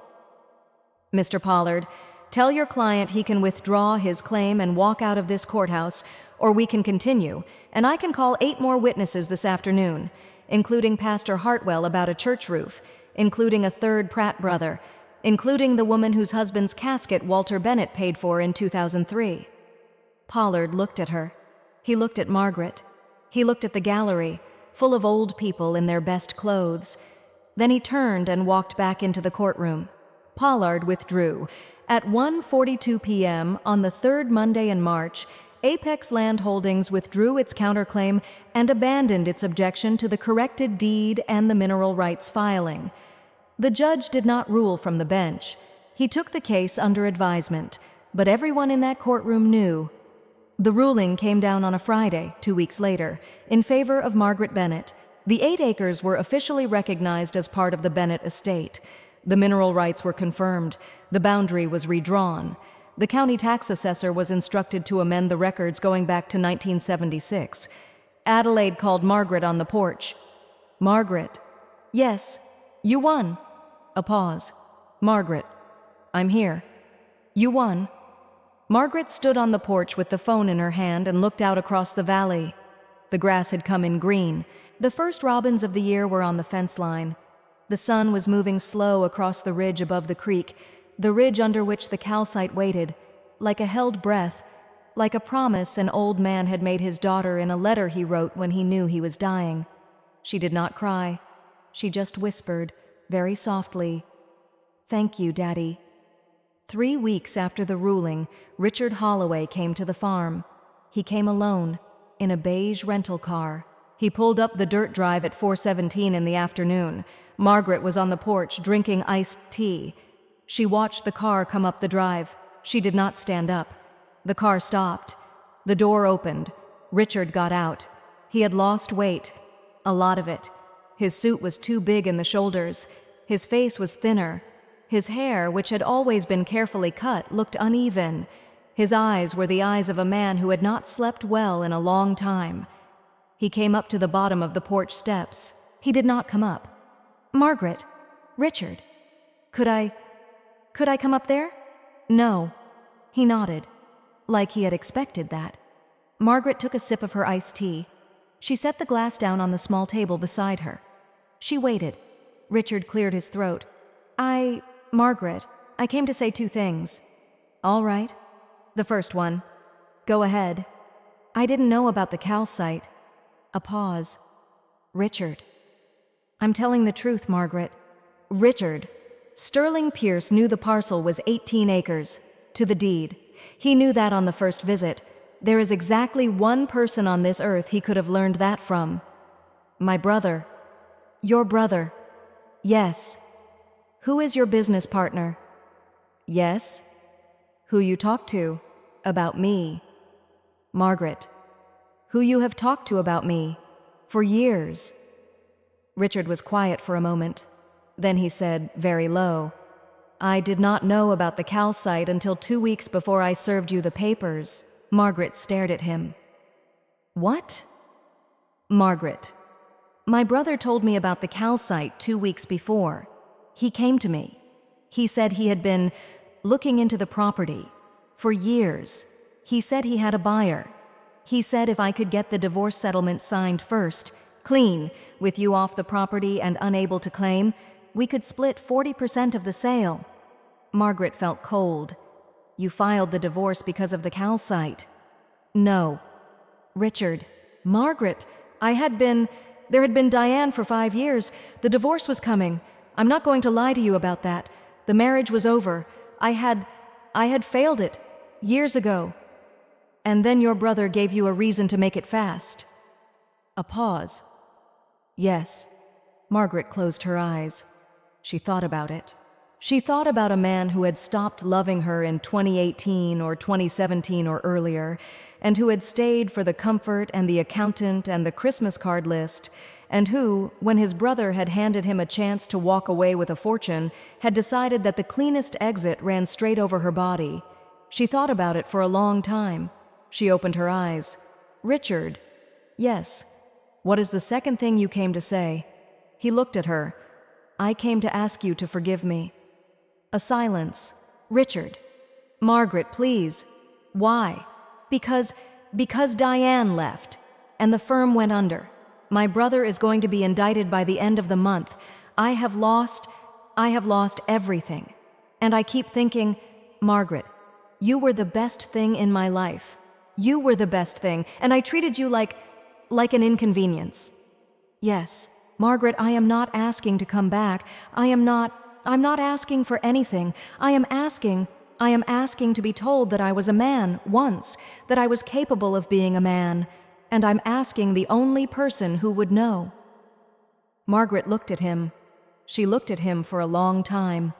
"Mr. Pollard, tell your client he can withdraw his claim and walk out of this courthouse, or we can continue, and I can call 8 more witnesses this afternoon, including Pastor Hartwell about a church roof, including a 3rd Pratt brother, including the woman whose husband's casket Walter Bennett paid for in 2003. Pollard looked at her. He looked at Margaret. He looked at the gallery, full of old people in their best clothes. Then he turned and walked back into the courtroom. Pollard withdrew. At 1:42 p.m. on the 3rd Monday in March, Apex Land Holdings withdrew its counterclaim and abandoned its objection to the corrected deed and the mineral rights filing. The judge did not rule from the bench. He took the case under advisement, but everyone in that courtroom knew. The ruling came down on a Friday, 2 weeks later, in favor of Margaret Bennett. The 8 acres were officially recognized as part of the Bennett estate. The mineral rights were confirmed. The boundary was redrawn. The county tax assessor was instructed to amend the records going back to 1976. Adelaide called Margaret on the porch. "Margaret." "Yes, you won." A pause. "Margaret, I'm here." "You won." Margaret stood on the porch with the phone in her hand and looked out across the valley. The grass had come in green. The first robins of the year were on the fence line. The sun was moving slow across the ridge above the creek, the ridge under which the calcite waited, like a held breath, like a promise an old man had made his daughter in a letter he wrote when he knew he was dying. She did not cry. She just whispered, very softly, "Thank you, Daddy." 3 weeks after the ruling, Richard Holloway came to the farm. He came alone, in a beige rental car. He pulled up the dirt drive at 4:17 in the afternoon. Margaret was on the porch drinking iced tea. She watched the car come up the drive. She did not stand up. The car stopped. The door opened. Richard got out. He had lost weight, a lot of it. His suit was too big in the shoulders. His face was thinner. His hair, which had always been carefully cut, looked uneven. His eyes were the eyes of a man who had not slept well in a long time. He came up to the bottom of the porch steps. He did not come up. "Margaret, Richard, could I come up there?" "No." He nodded, like he had expected that. Margaret took a sip of her iced tea. She set the glass down on the small table beside her. She waited. Richard cleared his throat. Margaret, I came to say 2 things." "All right." "The first one." "Go ahead." "I didn't know about the calcite." A pause. "Richard." "I'm telling the truth, Margaret." "Richard." Sterling Pierce knew the parcel was 18 acres, to the deed. He knew that on the first visit. There is exactly one person on this earth he could have learned that from. My brother. Your brother. Yes. Who is your business partner? Yes. Who you talk to? About me. Margaret. Who you have talked to about me? For years. Richard was quiet for a moment. Then he said, very low, I did not know about the calcite until 2 weeks before I served you the papers. Margaret stared at him. What? Margaret. My brother told me about the calcite 2 weeks before. He came to me. He said he had been looking into the property for years. He said he had a buyer. He said if I could get the divorce settlement signed first, clean, with you off the property and unable to claim, we could split 40% of the sale. Margaret felt cold. You filed the divorce because of the calcite. No. Richard. Margaret, there had been Diane for 5 years. The divorce was coming. I'm not going to lie to you about that. The marriage was over. I had failed it years ago. And then your brother gave you a reason to make it fast. A pause. Yes. Margaret closed her eyes. She thought about it. She thought about a man who had stopped loving her in 2018 or 2017 or earlier, and who had stayed for the comfort and the accountant and the Christmas card list, and who, when his brother had handed him a chance to walk away with a fortune, had decided that the cleanest exit ran straight over her body. She thought about it for a long time. She opened her eyes. Richard. Yes. What is the second thing you came to say? He looked at her. I came to ask you to forgive me. A silence. Richard. Margaret, please. Why? Because Diane left, and the firm went under. My brother is going to be indicted by the end of the month. I have lost everything. And I keep thinking, Margaret, you were the best thing in my life. You were the best thing, and I treated you like an inconvenience. Yes, Margaret, I am not asking to come back. I'm not asking for anything. I am asking to be told that I was a man once, that I was capable of being a man, and I'm asking the only person who would know. Margaret looked at him. She looked at him for a long time.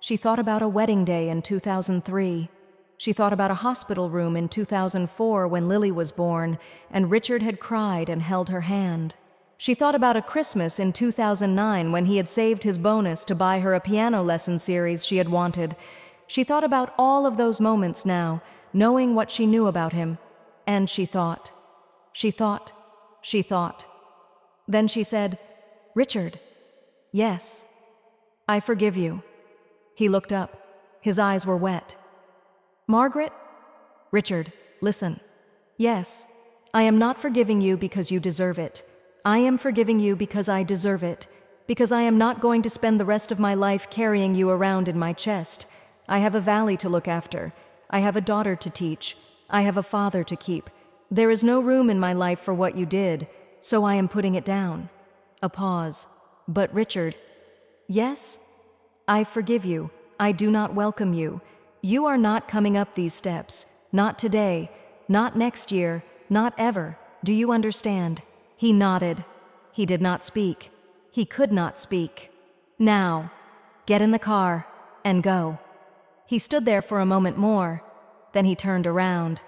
She thought about a wedding day in 2003. She thought about a hospital room in 2004 when Lily was born, and Richard had cried and held her hand. She thought about a Christmas in 2009 when he had saved his bonus to buy her a piano lesson series she had wanted. She thought about all of those moments now, knowing what she knew about him. And she thought. Then she said, Richard. Yes. I forgive you. He looked up. His eyes were wet. Margaret? Richard, listen. Yes, I am not forgiving you because you deserve it. I am forgiving you because I deserve it, because I am not going to spend the rest of my life carrying you around in my chest. I have a valley to look after. I have a daughter to teach. I have a father to keep. There is no room in my life for what you did, so I am putting it down. A pause. But Richard, yes? I forgive you. I do not welcome you. You are not coming up these steps. Not today. Not next year. Not ever. Do you understand? He nodded. He did not speak. He could not speak. Now, get in the car and go. He stood there for a moment more. Then he turned around.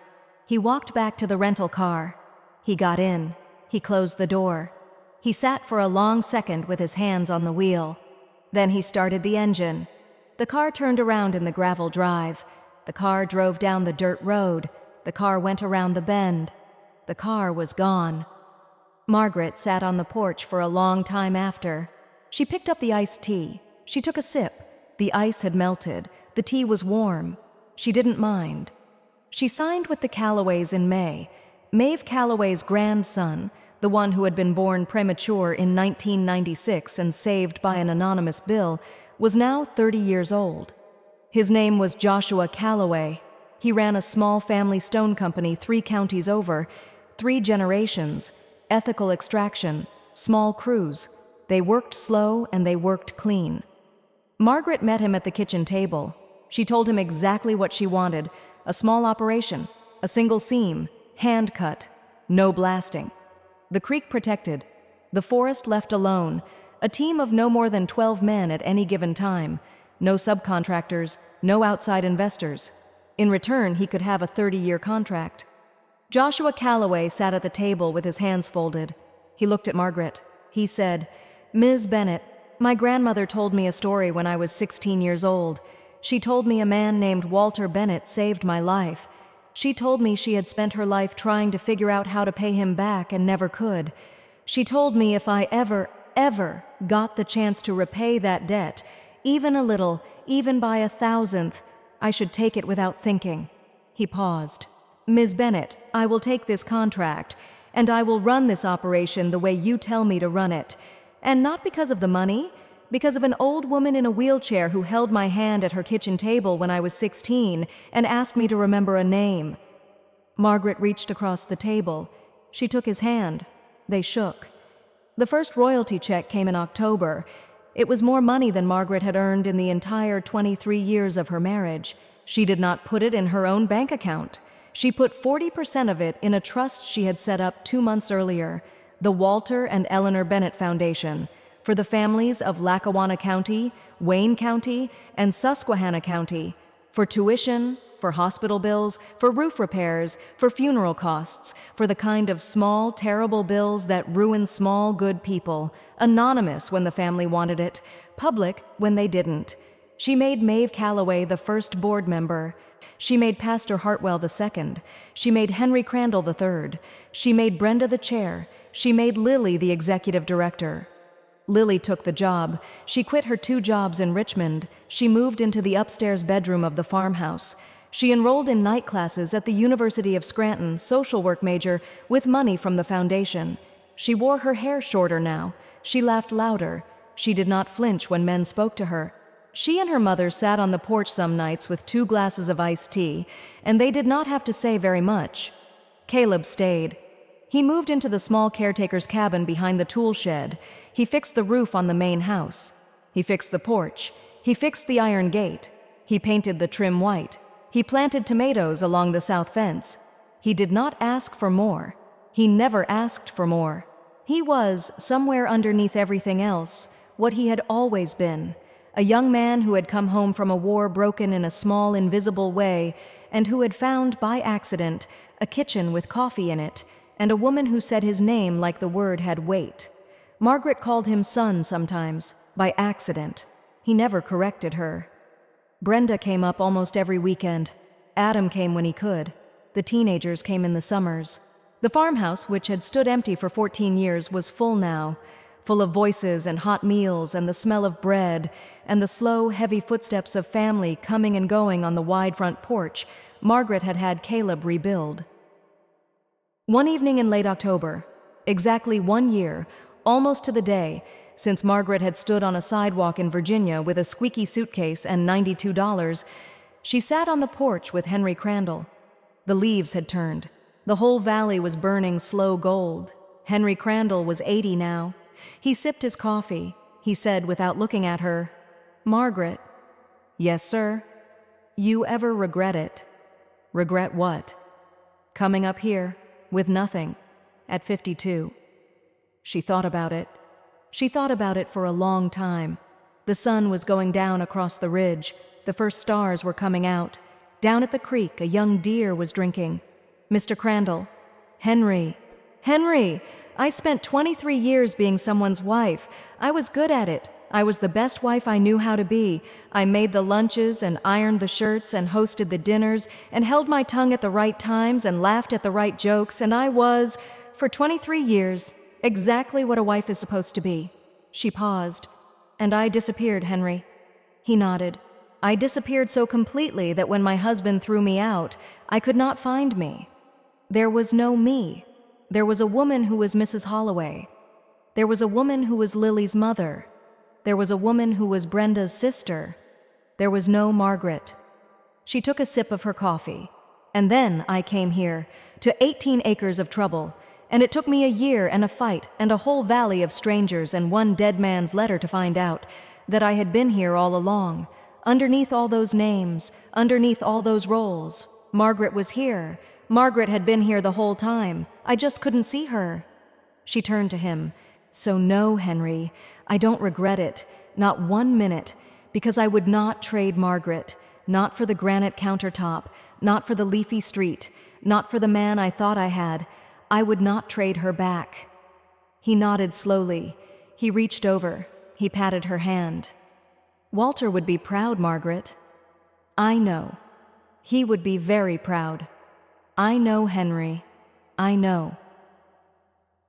He walked back to the rental car. He got in. He closed the door. He sat for a long second with his hands on the wheel. Then he started the engine. The car turned around in the gravel drive. The car drove down the dirt road. The car went around the bend. The car was gone. Margaret sat on the porch for a long time after. She picked up the iced tea. She took a sip. The ice had melted. The tea was warm. She didn't mind. She signed with the Callaways in May. Maeve Callaway's grandson, the one who had been born premature in 1996 and saved by an anonymous bill, was now 30 years old. His name was Joshua Callaway. He ran a small family stone company 3 counties over, 3 generations, ethical extraction, small crews. They worked slow and they worked clean. Margaret met him at the kitchen table. She told him exactly what she wanted: a small operation, a single seam, hand cut, no blasting. The creek protected, the forest left alone, a team of no more than 12 men at any given time, no subcontractors, no outside investors. In return, he could have a 30-year contract. Joshua Calloway sat at the table with his hands folded. He looked at Margaret. He said, "Ms. Bennett, my grandmother told me a story when I was 16 years old. She told me a man named Walter Bennett saved my life. She told me she had spent her life trying to figure out how to pay him back and never could. She told me if I ever got the chance to repay that debt, even a little, even by 1,000th, I should take it without thinking." He paused. "Ms. Bennett, I will take this contract, and I will run this operation the way you tell me to run it. And not because of the money, because of an old woman in a wheelchair who held my hand at her kitchen table when I was 16 and asked me to remember a name." Margaret reached across the table. She took his hand. They shook. The first royalty check came in October. It was more money than Margaret had earned in the entire 23 years of her marriage. She did not put it in her own bank account. She put 40% of it in a trust she had set up 2 months earlier, the Walter and Eleanor Bennett Foundation, for the families of Lackawanna County, Wayne County, and Susquehanna County, for tuition, for hospital bills, for roof repairs, for funeral costs, for the kind of small, terrible bills that ruin small, good people, anonymous when the family wanted it, public when they didn't. She made Maeve Calloway the first board member. She made Pastor Hartwell the second. She made Henry Crandall the third. She made Brenda the chair. She made Lily the executive director. Lily took the job. She quit her 2 jobs in Richmond. She moved into the upstairs bedroom of the farmhouse. She enrolled in night classes at the University of Scranton, social work major, with money from the foundation. She wore her hair shorter now. She laughed louder. She did not flinch when men spoke to her. She and her mother sat on the porch some nights with 2 glasses of iced tea, and they did not have to say very much. Caleb stayed. He moved into the small caretaker's cabin behind the tool shed. He fixed the roof on the main house. He fixed the porch. He fixed the iron gate. He painted the trim white. He planted tomatoes along the south fence. He did not ask for more. He never asked for more. He was, somewhere underneath everything else, what he had always been, a young man who had come home from a war broken in a small, invisible way, and who had found, by accident, a kitchen with coffee in it, and a woman who said his name like the word had weight. Margaret called him son sometimes, by accident. He never corrected her. Brenda came up almost every weekend. Adam came when he could. The teenagers came in the summers. The farmhouse, which had stood empty for 14 years, was full now, full of voices and hot meals and the smell of bread and the slow, heavy footsteps of family coming and going on the wide front porch Margaret had had Caleb rebuild. One evening in late October, exactly 1 year, almost to the day, since Margaret had stood on a sidewalk in Virginia with a squeaky suitcase and $92, she sat on the porch with Henry Crandall. The leaves had turned. The whole valley was burning slow gold. Henry Crandall was 80 now. He sipped his coffee. He said without looking at her, "Margaret." "Yes, sir." "You ever regret it?" "Regret what?" "Coming up here, with nothing, at 52. She thought about it. She thought about it for a long time. The sun was going down across the ridge. The first stars were coming out. Down at the creek, a young deer was drinking. "Mr. Crandall." "Henry." "Henry! I spent 23 years being someone's wife. I was good at it. I was the best wife I knew how to be. I made the lunches and ironed the shirts and hosted the dinners and held my tongue at the right times and laughed at the right jokes, and I was, for 23 years, exactly what a wife is supposed to be." She paused. "And I disappeared, Henry." He nodded. "I disappeared so completely that when my husband threw me out, I could not find me. There was no me. There was a woman who was Mrs. Holloway. There was a woman who was Lily's mother. There was a woman who was Brenda's sister. There was no Margaret." She took a sip of her coffee. "And then I came here, to 18 acres of trouble, and it took me a year and a fight and a whole valley of strangers and one dead man's letter to find out. that I had been here all along, underneath all those names, underneath all those roles. Margaret was here. Margaret had been here the whole time. I just couldn't see her. She turned to him. So no, Henry, I don't regret it, not 1 minute, because I would not trade Margaret, not for the granite countertop, not for the leafy street, not for the man I thought I had. I would not trade her back. He nodded slowly. He reached over. He patted her hand. Walter would be proud, Margaret. I know. He would be very proud. I know, Henry. I know.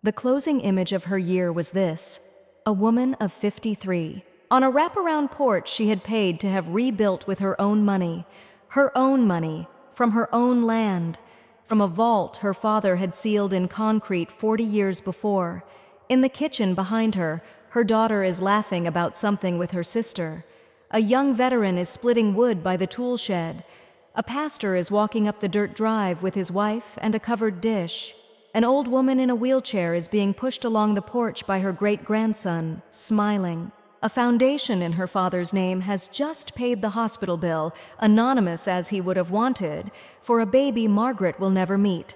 The closing image of her year was this: a woman of 53. On a wraparound porch she had paid to have rebuilt with her own money, from her own land, from a vault her father had sealed in concrete 40 years before. In the kitchen behind her, her daughter is laughing about something with her sister. A young veteran is splitting wood by the tool shed. A pastor is walking up the dirt drive with his wife and a covered dish. An old woman in a wheelchair is being pushed along the porch by her great-grandson, smiling. A foundation in her father's name has just paid the hospital bill, anonymous as he would have wanted, for a baby Margaret will never meet.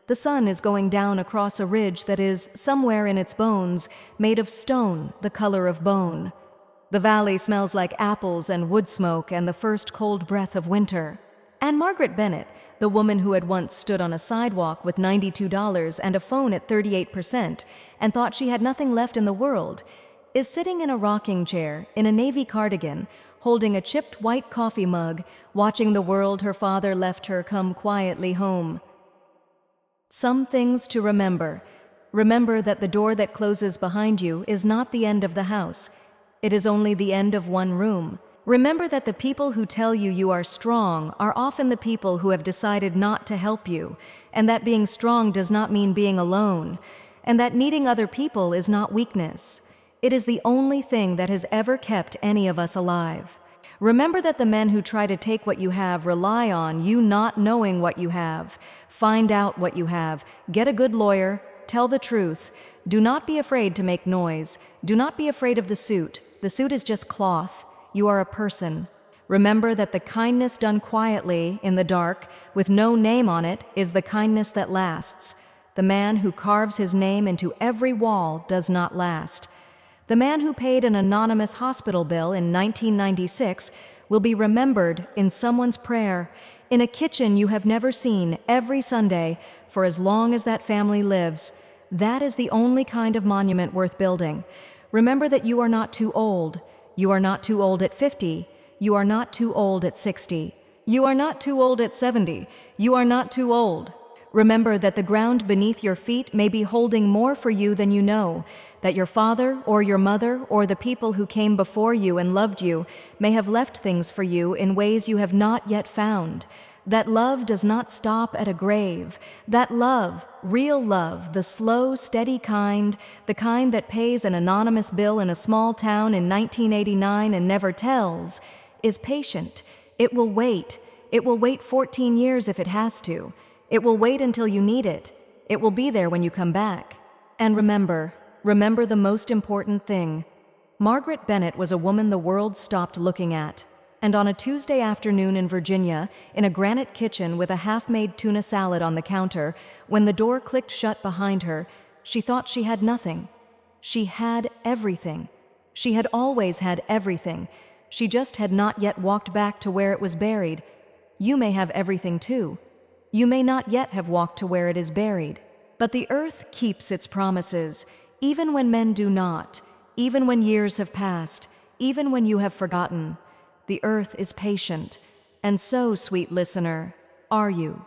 The sun is going down across a ridge that is, somewhere in its bones, made of stone the color of bone. The valley smells like apples and wood smoke and the first cold breath of winter. And Margaret Bennett, the woman who had once stood on a sidewalk with $92 and a phone at 38% and thought she had nothing left in the world, is sitting in a rocking chair in a navy cardigan, holding a chipped white coffee mug, watching the world her father left her come quietly home. Some things to remember. Remember that the door that closes behind you is not the end of the house. It is only the end of one room. Remember that the people who tell you you are strong are often the people who have decided not to help you, and that being strong does not mean being alone, and that needing other people is not weakness. It is the only thing that has ever kept any of us alive. Remember that the men who try to take what you have rely on you not knowing what you have. Find out what you have. Get a good lawyer. Tell the truth. Do not be afraid to make noise. Do not be afraid of the suit. The suit is just cloth. You are a person. Remember that the kindness done quietly, in the dark, with no name on it, is the kindness that lasts. The man who carves his name into every wall does not last. The man who paid an anonymous hospital bill in 1996 will be remembered in someone's prayer, in a kitchen you have never seen, every Sunday, for as long as that family lives. That is the only kind of monument worth building. Remember that you are not too old. You are not too old at 50. You are not too old at 60. You are not too old at 70. You are not too old. Remember that the ground beneath your feet may be holding more for you than you know, that your father or your mother or the people who came before you and loved you may have left things for you in ways you have not yet found, that love does not stop at a grave, that love, real love, the slow, steady kind, the kind that pays an anonymous bill in a small town in 1989 and never tells, is patient. It will wait. It will wait 14 years if it has to. It will wait until you need it. It will be there when you come back. And remember the most important thing. Margaret Bennett was a woman the world stopped looking at. And on a Tuesday afternoon in Virginia, in a granite kitchen with a half-made tuna salad on the counter, when the door clicked shut behind her, she thought she had nothing. She had everything. She had always had everything. She just had not yet walked back to where it was buried. You may have everything too. You may not yet have walked to where it is buried. But the earth keeps its promises, even when men do not, even when years have passed, even when you have forgotten. The earth is patient, and so, sweet listener, are you.